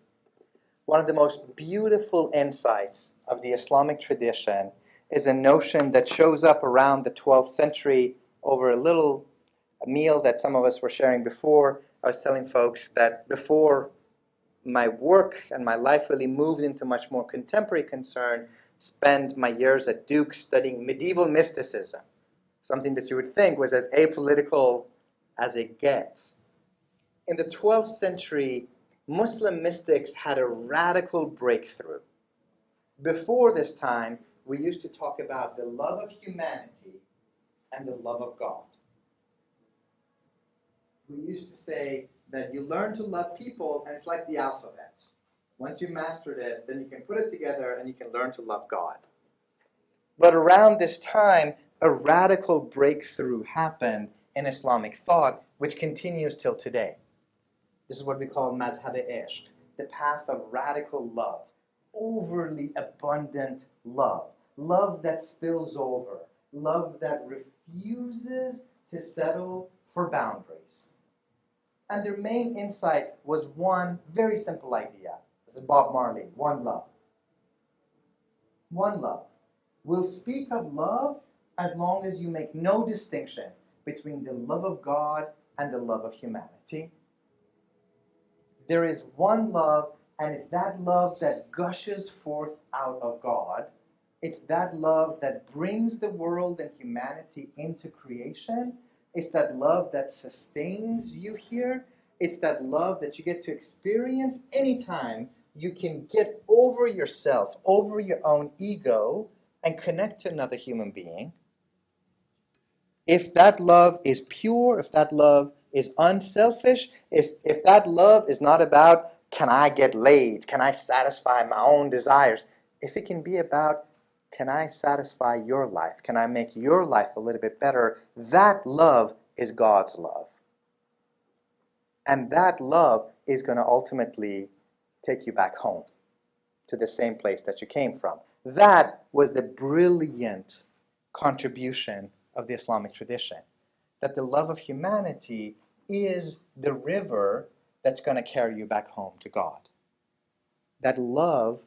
One of the most beautiful insights of the Islamic tradition is a notion that shows up around the 12th century over a little meal that some of us were sharing before. I was telling folks that before my work and my life really moved into much more contemporary concern, spent my years at Duke studying medieval mysticism, something that you would think was as apolitical as it gets. In the 12th century, Muslim mystics had a radical breakthrough. Before this time, we used to talk about the love of humanity and the love of God. We used to say that you learn to love people, and it's like the alphabet. Once you mastered it, then you can put it together and you can learn to love God. But around this time, a radical breakthrough happened in Islamic thought, which continues till today. This is what we call mazhab-e-ishq, the path of radical love, overly abundant love, love that spills over, love that refuses to settle for boundaries. And their main insight was one very simple idea. This is Bob Marley, one love. One love. We'll speak of love as long as you make no distinctions between the love of God and the love of humanity. There is one love, and it's that love that gushes forth out of God, It's that love that brings the world and humanity into creation. It's that love that sustains you here. It's that love that you get to experience anytime you can get over yourself, over your own ego, and connect to another human being. If that love is pure, if that love is unselfish, if that love is not about, can I get laid? Can I satisfy my own desires? If it can be about, can I satisfy your life? Can I make your life a little bit better? That love is God's love. And that love is going to ultimately take you back home to the same place that you came from. That was the brilliant contribution of the Islamic tradition. That the love of humanity is the river that's going to carry you back home to God. That love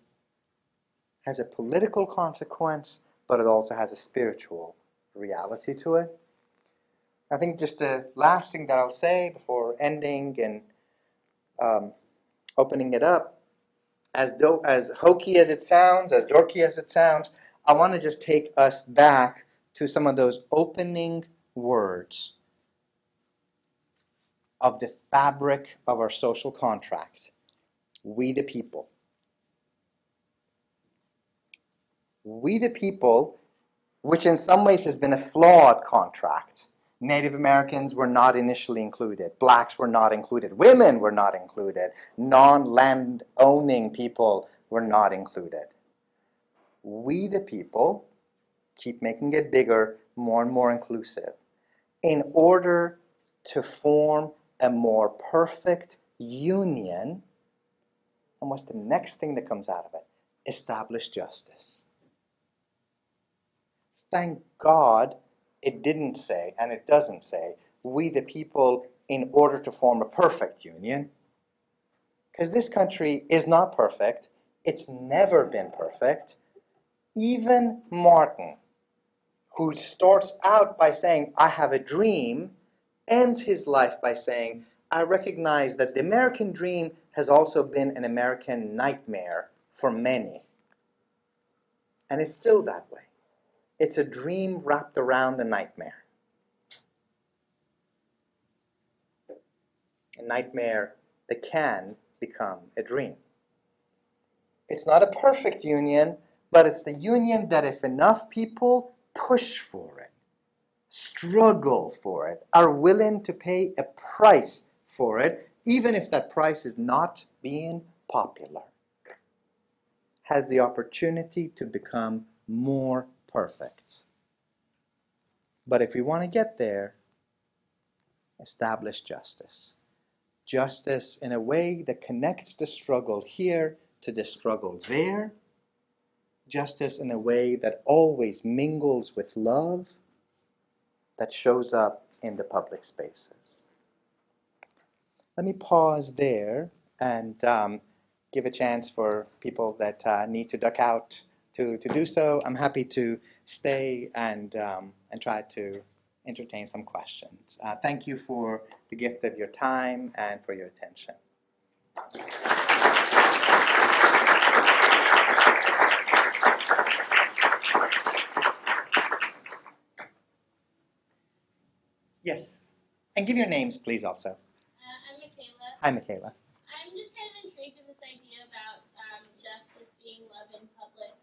has a political consequence, but it also has a spiritual reality to it. I think just the last thing that I'll say before ending and opening it up, as hokey as it sounds, as dorky as it sounds, I want to just take us back to some of those opening words of the fabric of our social contract. We the people. We the people, which in some ways has been a flawed contract. Native Americans were not initially included. Blacks were not included. Women were not included. Non-land owning people were not included. We the people keep making it bigger, more and more inclusive, in order to form a more perfect union. And what's the next thing that comes out of it? Establish justice. Thank God it didn't say, and it doesn't say, we the people in order to form a perfect union. Because this country is not perfect. It's never been perfect. Even Martin, who starts out by saying, I have a dream, ends his life by saying, I recognize that the American dream has also been an American nightmare for many. And it's still that way. It's a dream wrapped around a nightmare. A nightmare that can become a dream. It's not a perfect union, but it's the union that if enough people push for it, struggle for it, are willing to pay a price for it, even if that price is not being popular, has the opportunity to become more perfect. But if we want to get there, establish justice. Justice in a way that connects the struggle here to the struggle there. Justice in a way that always mingles with love, that shows up in the public spaces. Let me pause there and give a chance for people that need to duck out to do so. I'm happy to stay and try to entertain some questions. Thank you for the gift of your time and for your attention. Yes. And give your names, please, also. I'm Michaela. Hi, Michaela. I'm just kind of intrigued with this idea about justice being love in public.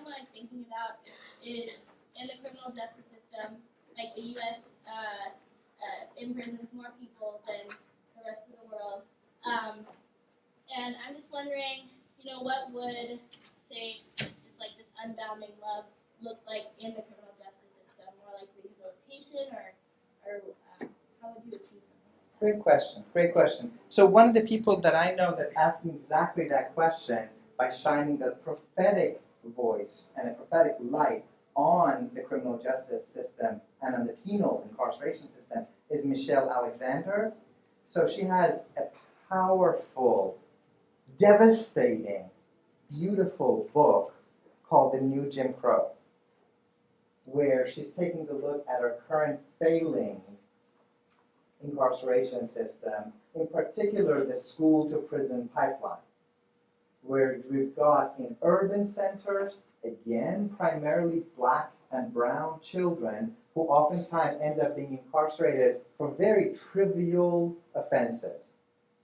What I'm thinking about is in the criminal justice system, like the U.S. Imprisons more people than the rest of the world. And I'm just wondering, what would, say, just like this unbounding love look like in the criminal justice system? More like rehabilitation or how would you achieve something? Great question. Great question. So one of the people that I know that asked me exactly that question by shining the prophetic voice and a prophetic light on the criminal justice system and on the penal incarceration system is Michelle Alexander. So she has a powerful, devastating, beautiful book called The New Jim Crow, where she's taking a look at our current failing incarceration system, in particular the school-to-prison pipeline, where we've got in urban centers, again, primarily black and brown children who oftentimes end up being incarcerated for very trivial offenses,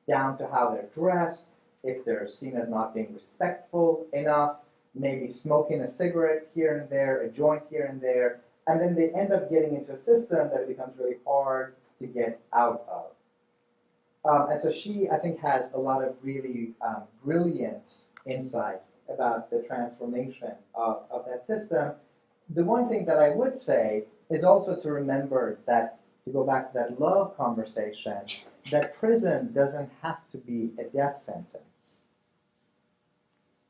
down to how they're dressed, if they're seen as not being respectful enough, maybe smoking a cigarette here and there, a joint here and there, and then they end up getting into a system that it becomes really hard to get out of. And so she, I think, has a lot of really brilliant insight about the transformation of that system. The one thing that I would say is also to remember that, to go back to that love conversation, that prison doesn't have to be a death sentence.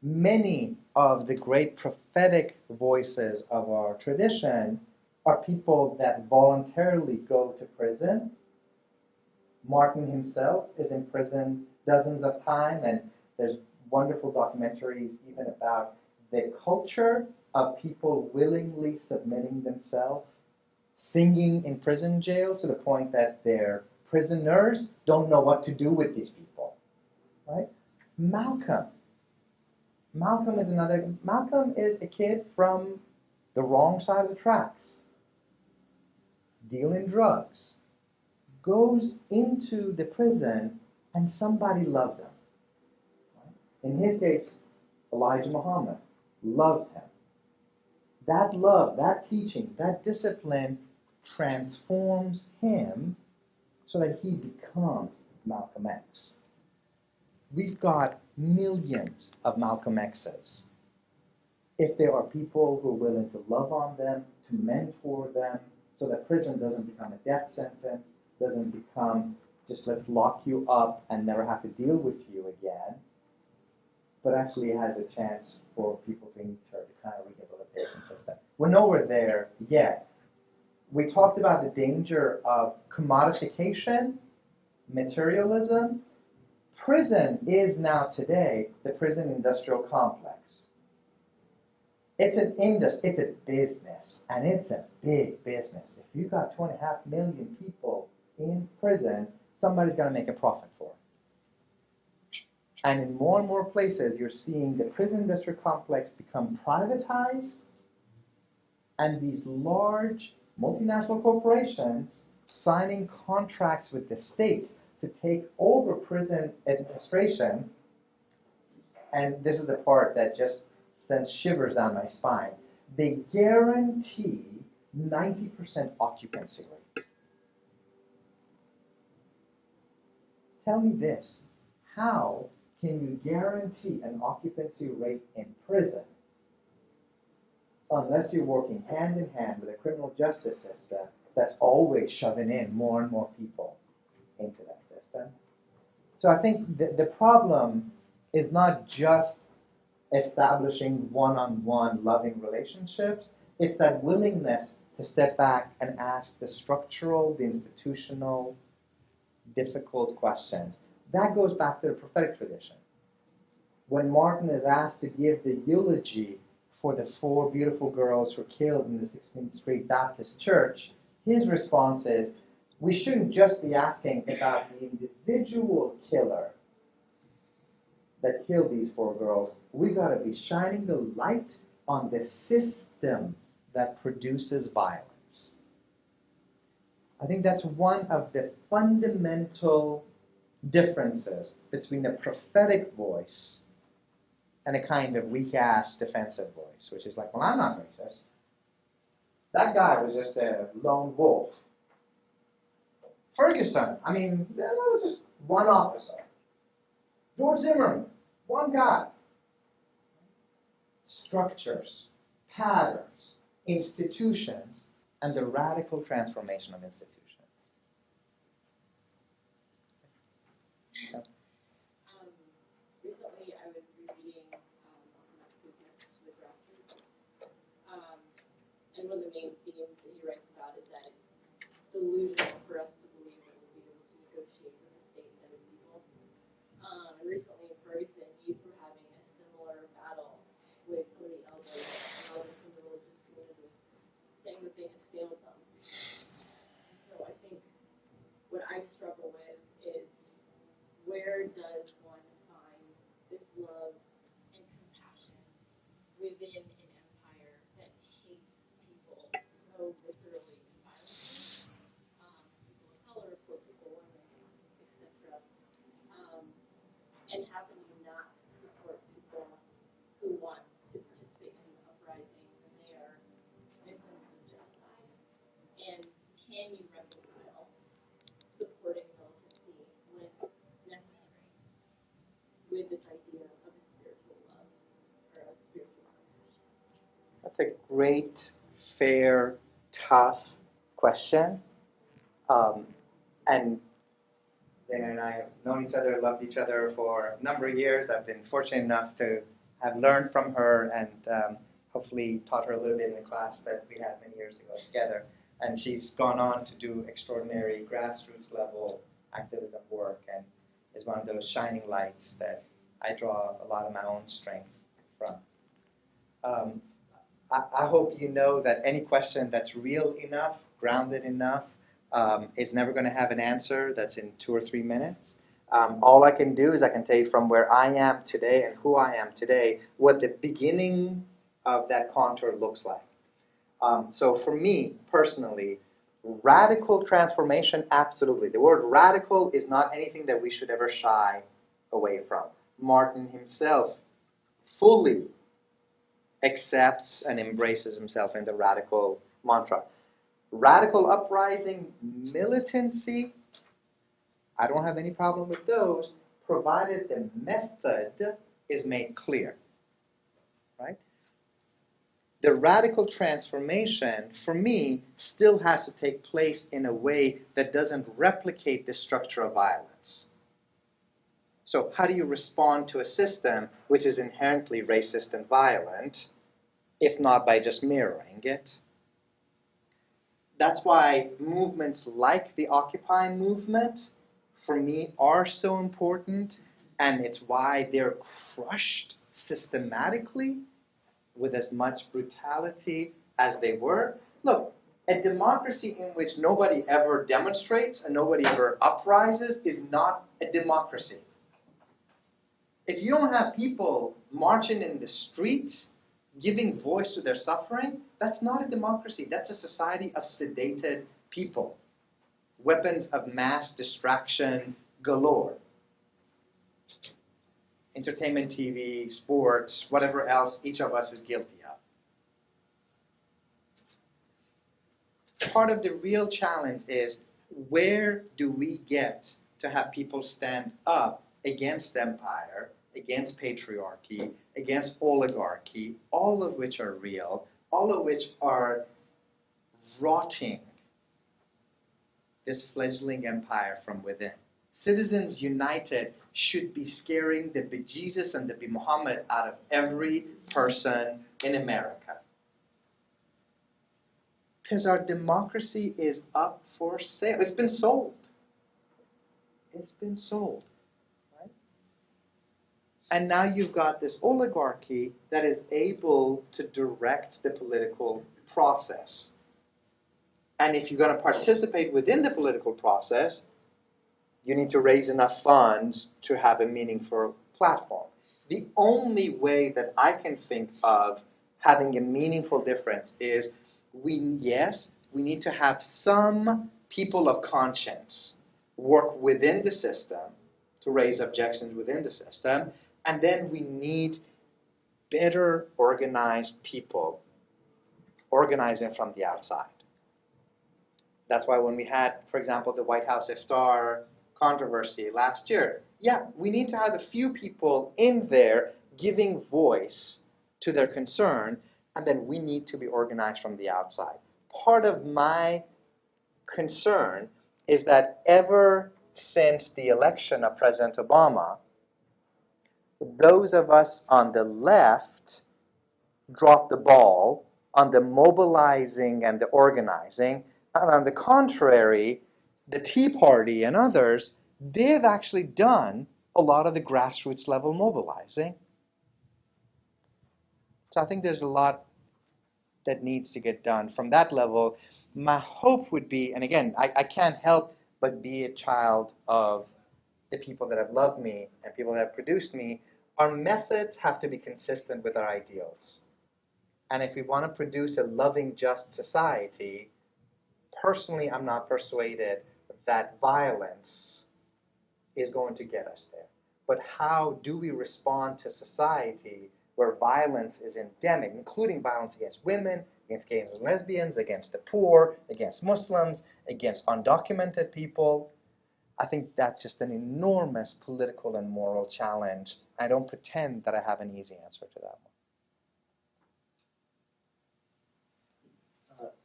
Many of the great prophetic voices of our tradition are people that voluntarily go to prison. Martin himself is in prison dozens of times, and there's wonderful documentaries even about the culture of people willingly submitting themselves, singing in prison jails to the point that their prisoners don't know what to do with these people. Right? Malcolm is a kid from the wrong side of the tracks, dealing drugs, goes into the prison and somebody loves him. In his case, Elijah Muhammad loves him. That love, that teaching, that discipline transforms him so that he becomes Malcolm X. We've got millions of Malcolm X's. If there are people who are willing to love on them, to mentor them, so that prison doesn't become a death sentence, doesn't become just let's lock you up and never have to deal with you again, but actually has a chance for people to enter the kind of rehabilitation system. We're nowhere there yet. We talked about the danger of commodification, materialism. Prison is now today the prison industrial complex. It's an industry, it's a business, and it's a big business. If you've got 2.5 million people in prison, somebody's going to make a profit for it. And in more and more places, you're seeing the prison industrial complex become privatized, and these large multinational corporations signing contracts with the states to take over prison administration. And this is the part that just sends shivers down my spine. They guarantee 90% occupancy rate. Tell me this, how can you guarantee an occupancy rate in prison unless you're working hand in hand with a criminal justice system that's always shoving in more and more people into that system? So I think the problem is not just establishing one-on-one loving relationships. It's that willingness to step back and ask the structural, the institutional, difficult questions. That goes back to the prophetic tradition. When Martin is asked to give the eulogy for the 4 beautiful girls who were killed in the 16th Street Baptist Church, his response is, we shouldn't just be asking about the individual killer that killed these 4 girls. We got to be shining the light on the system that produces violence. I think that's one of the fundamental differences between a prophetic voice and a kind of weak-ass defensive voice, which is like, well, I'm not racist. That guy was just a lone wolf. Ferguson, I mean, that was just one officer. George Zimmerman, one guy. Structures, patterns, institutions, and the radical transformation of institutions. Recently, I was rereading Omidy's Message to the Grassroots, and one of the main themes that he writes about is that it's delusional for us to believe that we'll be able to negotiate with the state and other people. And recently in Ferguson, youth were having a similar battle with some of the elders from the religious community, saying that they had failed them. And so I think what I struggle with is, where does one find this love and how can we not support people who want to participate in the uprising when they are victims of genocide? And can you reconcile supporting militancy when necessary with this idea of a spiritual love or a spiritual compassion? That's a great, fair, tough question. And Dan and I have known each other, loved each other for a number of years. I've been fortunate enough to have learned from her and hopefully taught her a little bit in the class that we had many years ago together. And she's gone on to do extraordinary grassroots level activism work and is one of those shining lights that I draw a lot of my own strength from. I hope you know that any question that's real enough, grounded enough, is never going to have an answer that's in 2 or 3 minutes. All I can do is I can tell you from where I am today and who I am today, what the beginning of that contour looks like. So for me, personally, radical transformation, absolutely. The word radical is not anything that we should ever shy away from. Martin himself fully accepts and embraces himself in the radical mantra. Radical uprising, militancy, I don't have any problem with those, provided the method is made clear. Right? The radical transformation, for me, still has to take place in a way that doesn't replicate the structure of violence. So how do you respond to a system which is inherently racist and violent, if not by just mirroring it? That's why movements like the Occupy movement, for me, are so important, and it's why they're crushed systematically with as much brutality as they were. Look, a democracy in which nobody ever demonstrates and nobody ever uprises is not a democracy. If you don't have people marching in the streets, giving voice to their suffering, that's not a democracy. That's a society of sedated people. Weapons of mass distraction galore. Entertainment, TV, sports, whatever else each of us is guilty of. Part of the real challenge is, where do we get to have people stand up against empire, against patriarchy, against oligarchy, all of which are real, all of which are rotting this fledgling empire from within. Citizens United should be scaring the bejesus and the bemuhammad out of every person in America. Because our democracy is up for sale. It's been sold. It's been sold. Right? And now you've got this oligarchy that is able to direct the political process. And if you're going to participate within the political process, you need to raise enough funds to have a meaningful platform. The only way that I can think of having a meaningful difference is we need to have some people of conscience work within the system to raise objections within the system, and then we need better organized people organizing from the outside. That's why when we had, for example, the White House iftar controversy last year, we need to have a few people in there giving voice to their concern, and then we need to be organized from the outside. Part of my concern is that ever since the election of President Obama, those of us on the left dropped the ball on the mobilizing and the organizing, and on the contrary, the Tea Party and others, they've actually done a lot of the grassroots level mobilizing. So I think there's a lot that needs to get done from that level. My hope would be, and again, I can't help but be a child of the people that have loved me and people that have produced me. Our methods have to be consistent with our ideals. And if we want to produce a loving, just society, personally, I'm not persuaded that violence is going to get us there. but how do we respond to society where violence is endemic, including violence against women, against gays and lesbians, against the poor, against Muslims, against undocumented people? I think that's just an enormous political and moral challenge. I don't pretend that I have an easy answer to that one.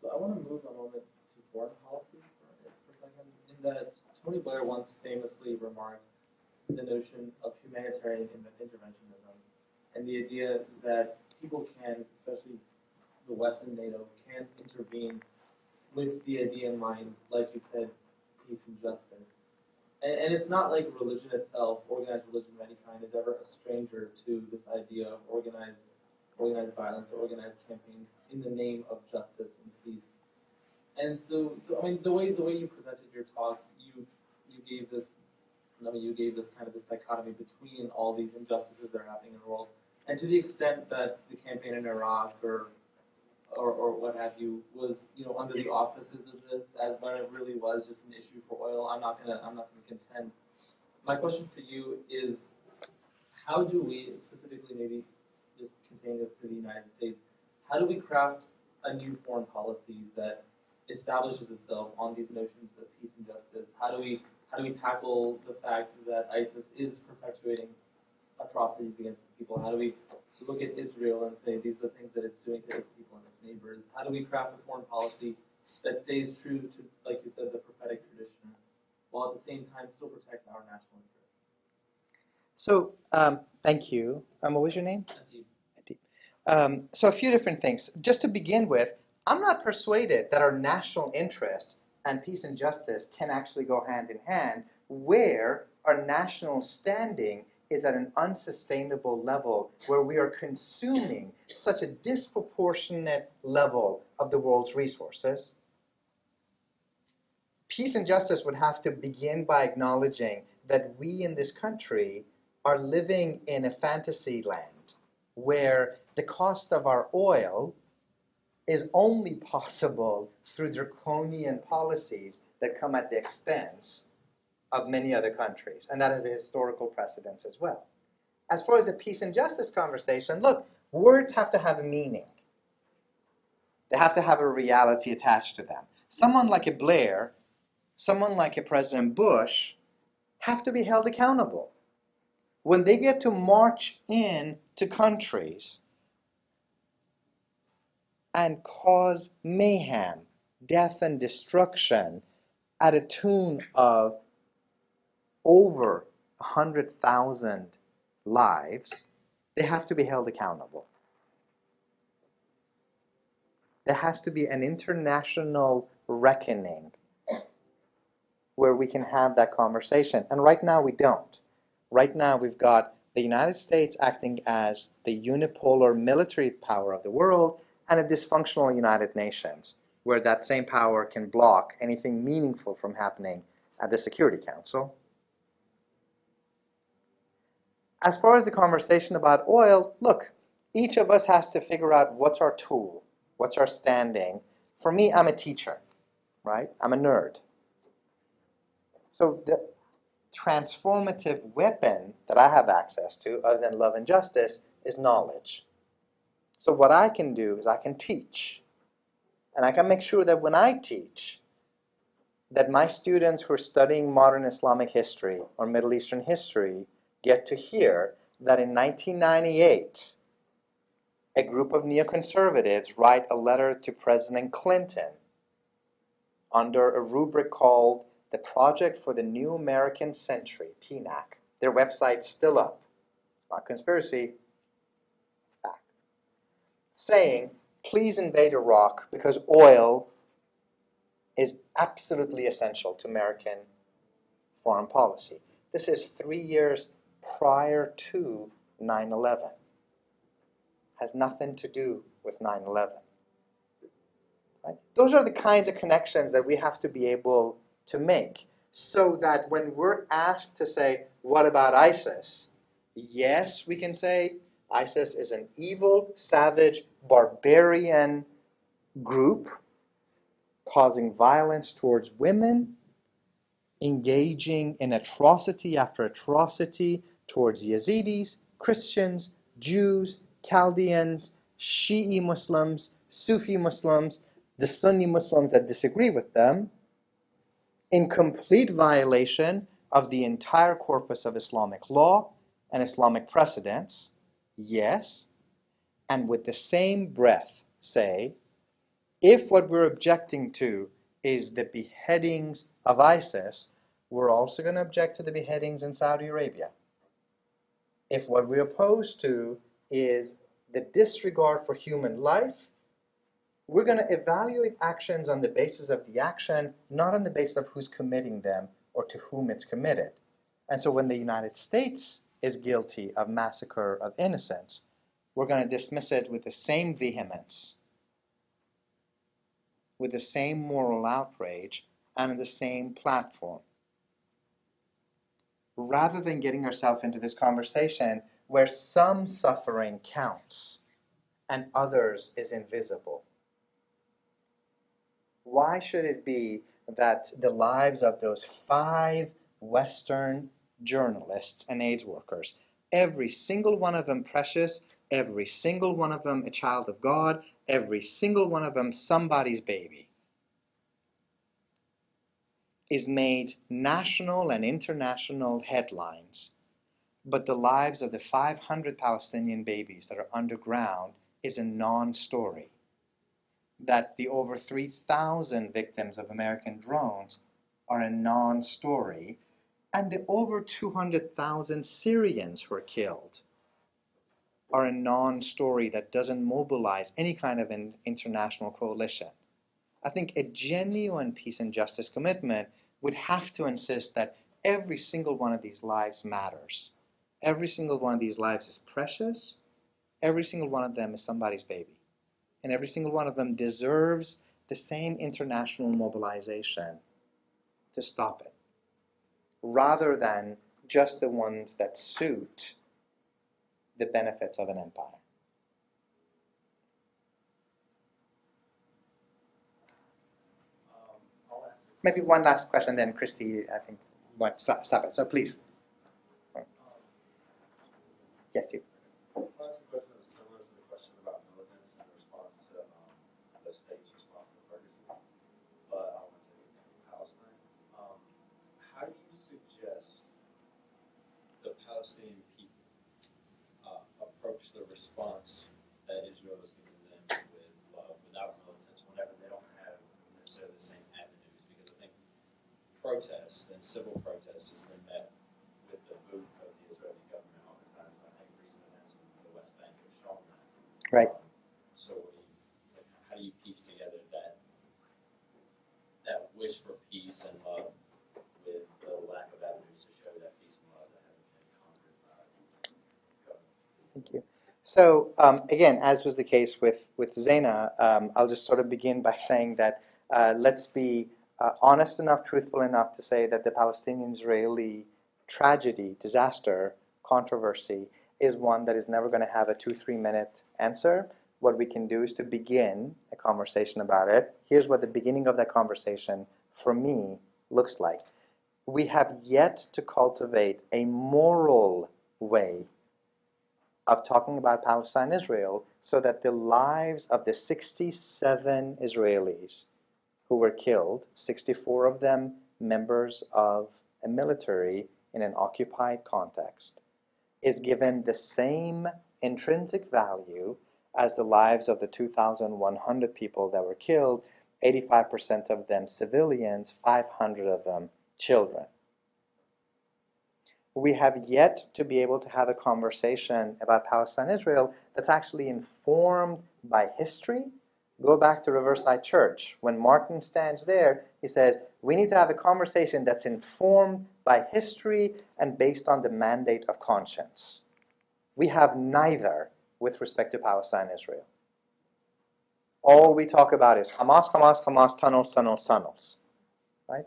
So I want to move a moment to foreign policy for a second, in that Tony Blair once famously remarked the notion of humanitarian interventionism and the idea that people can, especially the West and NATO, can intervene with the idea in mind, like you said, peace and justice. And it's not like religion itself, organized religion of any kind, is ever a stranger to this idea of organized violence or organized campaigns in the name of justice and peace. And so, I mean, the way you presented your talk, you gave this kind of this dichotomy between all these injustices that are happening in the world, and to the extent that the campaign in Iraq or what have you was, under the auspices of this, as when it really was just an issue for oil. I'm not gonna contend. My question for you is, how do we, specifically maybe just containing this to the United States, how do we craft a new foreign policy that establishes itself on these notions of peace and justice? How do we tackle the fact that ISIS is perpetuating atrocities against its people? How do we look at Israel and say these are the things that it's doing to its people and its neighbors? How do we craft a foreign policy that stays true to, like you said, the prophetic tradition, while at the same time still protects our national interests? So, thank you. What was your name? Adib. So a few different things. Just to begin with, I'm not persuaded that our national interests and peace and justice can actually go hand in hand, where our national standing is at an unsustainable level, where we are consuming such a disproportionate level of the world's resources. Peace and justice would have to begin by acknowledging that we in this country are living in a fantasy land where the cost of our oil is only possible through draconian policies that come at the expense of many other countries. And that has a historical precedence as well. As far as the peace and justice conversation, look, words have to have a meaning. They have to have a reality attached to them. Someone like a Blair, someone like a President Bush have to be held accountable. When they get to march in to countries and cause mayhem, death, and destruction at a tune of over 100,000 lives, they have to be held accountable. There has to be an international reckoning where we can have that conversation. And right now we don't. Right now we've got the United States acting as the unipolar military power of the world and a dysfunctional United Nations, where that same power can block anything meaningful from happening at the Security Council. As far as the conversation about oil, look, each of us has to figure out what's our tool, what's our standing. For me, I'm a teacher, right? I'm a nerd. So the transformative weapon that I have access to, other than love and justice, is knowledge. So what I can do is I can teach. And I can make sure that when I teach, that my students who are studying modern Islamic history or Middle Eastern history get to hear that in 1998, a group of neoconservatives write a letter to President Clinton under a rubric called the Project for the New American Century, PNAC. Their website's still up. It's not conspiracy, it's fact. Saying, please invade Iraq because oil is absolutely essential to American foreign policy. This is 3 years prior to 9/11. Has nothing to do with 9/11. Right? Those are the kinds of connections that we have to be able to make, so that when we're asked to say, what about ISIS? Yes, we can say ISIS is an evil, savage, barbarian group causing violence towards women, engaging in atrocity after atrocity, towards Yazidis, Christians, Jews, Chaldeans, Shi'i Muslims, Sufi Muslims, the Sunni Muslims that disagree with them, in complete violation of the entire corpus of Islamic law and Islamic precedents, yes, and with the same breath say, if what we're objecting to is the beheadings of ISIS, we're also going to object to the beheadings in Saudi Arabia. If what we oppose to is the disregard for human life, we're going to evaluate actions on the basis of the action, not on the basis of who's committing them or to whom it's committed. And so when the United States is guilty of massacre of innocents, we're going to dismiss it with the same vehemence, with the same moral outrage, and on the same platform. Rather than getting ourselves into this conversation where some suffering counts and others is invisible. Why should it be that the lives of those 5 Western journalists and AIDS workers, every single one of them precious, every single one of them a child of God, every single one of them somebody's baby, is made national and international headlines, but the lives of the 500 Palestinian babies that are underground is a non-story? That the over 3,000 victims of American drones are a non-story, and the over 200,000 Syrians who are killed are a non-story that doesn't mobilize any kind of an international coalition. I think a genuine peace and justice commitment would have to insist that every single one of these lives matters. Every single one of these lives is precious. Every single one of them is somebody's baby. And every single one of them deserves the same international mobilization to stop it, rather than just the ones that suit the benefits of an empire. I'll answer. Maybe one last question, then Christy, I think, might stop it. So please. Yes, you. I'll ask a question that's similar to the question about militants in response to the state's response to Ferguson, but I want to take it to Palestine. How do you suggest the Palestinian people approach the response that Israel is giving them with love, without militants, whenever they don't have necessarily the same avenues? Because I think protests and civil protests has been met with the boot of the Israeli government oftentimes. I think recent events in the West Bank have shown that. Right. So how do you piece together that wish for peace and love with the lack of avenues to show that peace and love that haven't been conquered by government? Thank you. So again, as was the case with Zaina, I'll just sort of begin by saying that let's be honest enough, truthful enough to say that the Palestinian-Israeli tragedy, disaster, controversy is one that is never going to have a 2-3 minute answer. What we can do is to begin a conversation about it. Here's what the beginning of that conversation, for me, looks like. We have yet to cultivate a moral way of talking about Palestine and Israel so that the lives of the 67 Israelis who were killed, 64 of them members of a military in an occupied context, is given the same intrinsic value as the lives of the 2,100 people that were killed, 85% of them civilians, 500 of them children. We have yet to be able to have a conversation about Palestine and Israel that's actually informed by history. Go back to Riverside Church. When Martin stands there, he says, we need to have a conversation that's informed by history and based on the mandate of conscience. We have neither with respect to Palestine and Israel. All we talk about is Hamas, Hamas, Hamas, tunnels, tunnels, tunnels. Right?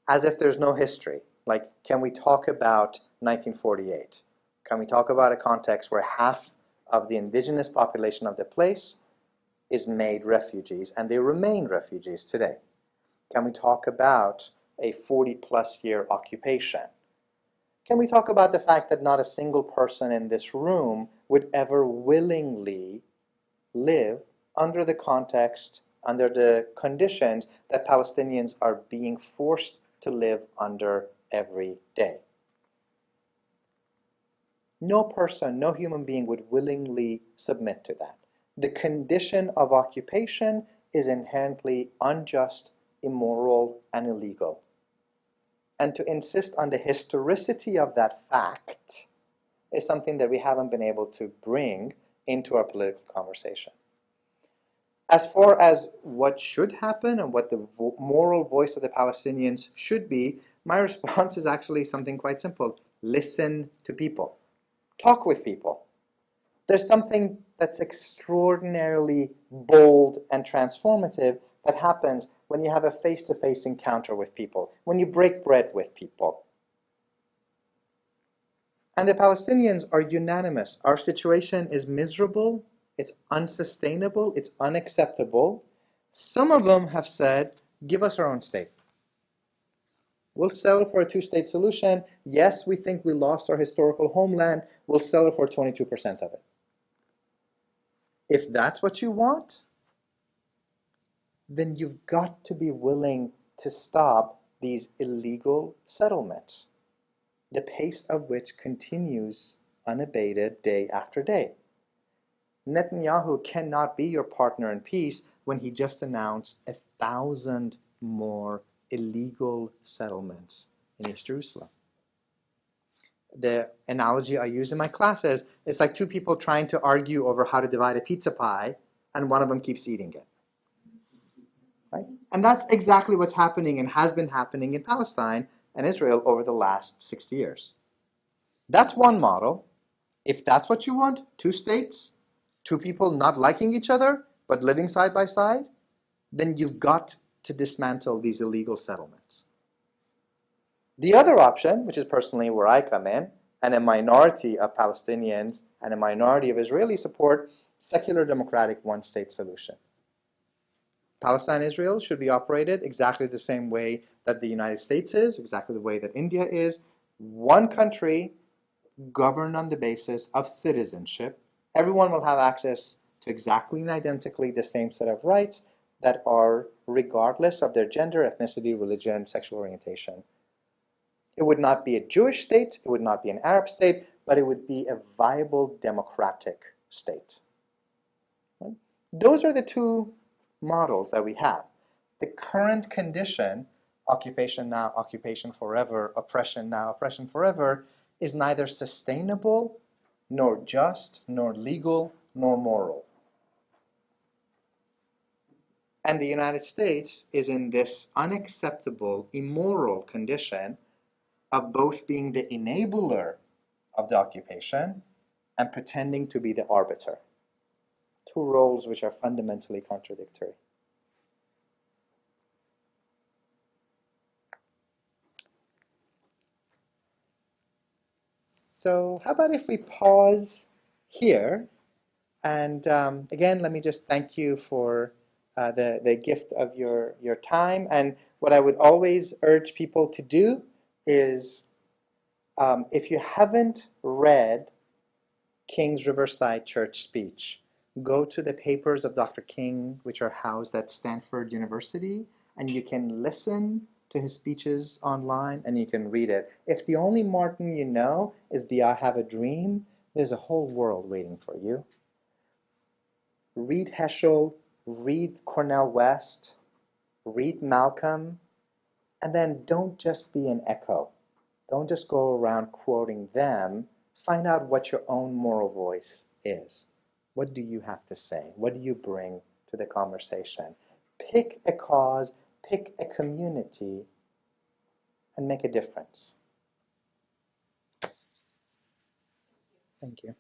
As if there's no history. Like, can we talk about 1948? Can we talk about a context where half of the indigenous population of the place is made refugees, and they remain refugees today? Can we talk about a 40-plus year occupation? Can we talk about the fact that not a single person in this room would ever willingly live under the context, under the conditions that Palestinians are being forced to live under every day? No person, no human being would willingly submit to that. The condition of occupation is inherently unjust, immoral, and illegal. And to insist on the historicity of that fact is something that we haven't been able to bring into our political conversation. As far as what should happen and what the moral voice of the Palestinians should be, my response is actually something quite simple. Listen to people. Talk with people. There's something that's extraordinarily bold and transformative that happens when you have a face-to-face encounter with people, when you break bread with people. And the Palestinians are unanimous. Our situation is miserable, it's unsustainable, it's unacceptable. Some of them have said, give us our own state. We'll settle for a two-state solution. Yes, we think we lost our historical homeland. We'll settle for 22% of it. If that's what you want, then you've got to be willing to stop these illegal settlements, the pace of which continues unabated day after day. Netanyahu cannot be your partner in peace when he just announced 1,000 more illegal settlements in East Jerusalem. The analogy I use in my classes is like two people trying to argue over how to divide a pizza pie, and one of them keeps eating it. Right? And that's exactly what's happening and has been happening in Palestine and Israel over the last 60 years. That's one model. If that's what you want, two states, two people not liking each other, but living side by side, then you've got to dismantle these illegal settlements. The other option, which is personally where I come in, and a minority of Palestinians and a minority of Israelis support, secular democratic one-state solution. Palestine and Israel should be operated exactly the same way that the United States is, exactly the way that India is. One country governed on the basis of citizenship. Everyone will have access to exactly and identically the same set of rights that are regardless of their gender, ethnicity, religion, sexual orientation. It would not be a Jewish state, it would not be an Arab state, but it would be a viable democratic state. Right? Those are the two models that we have. The current condition, occupation now, occupation forever, oppression now, oppression forever, is neither sustainable, nor just, nor legal, nor moral. And the United States is in this unacceptable, immoral condition of both being the enabler of the occupation and pretending to be the arbiter. Two roles which are fundamentally contradictory. So how about if we pause here? And again, let me just thank you for the gift of your time. And what I would always urge people to do is, if you haven't read King's Riverside Church speech, go to the papers of Dr. King, which are housed at Stanford University, and you can listen to his speeches online, and you can read it. If the only Martin you know is the I Have a Dream, there's a whole world waiting for you. Read Heschel, read Cornel West, read Malcolm, and then don't just be an echo. Don't just go around quoting them. Find out what your own moral voice is. What do you have to say? What do you bring to the conversation? Pick a cause, pick a community, and make a difference. Thank you.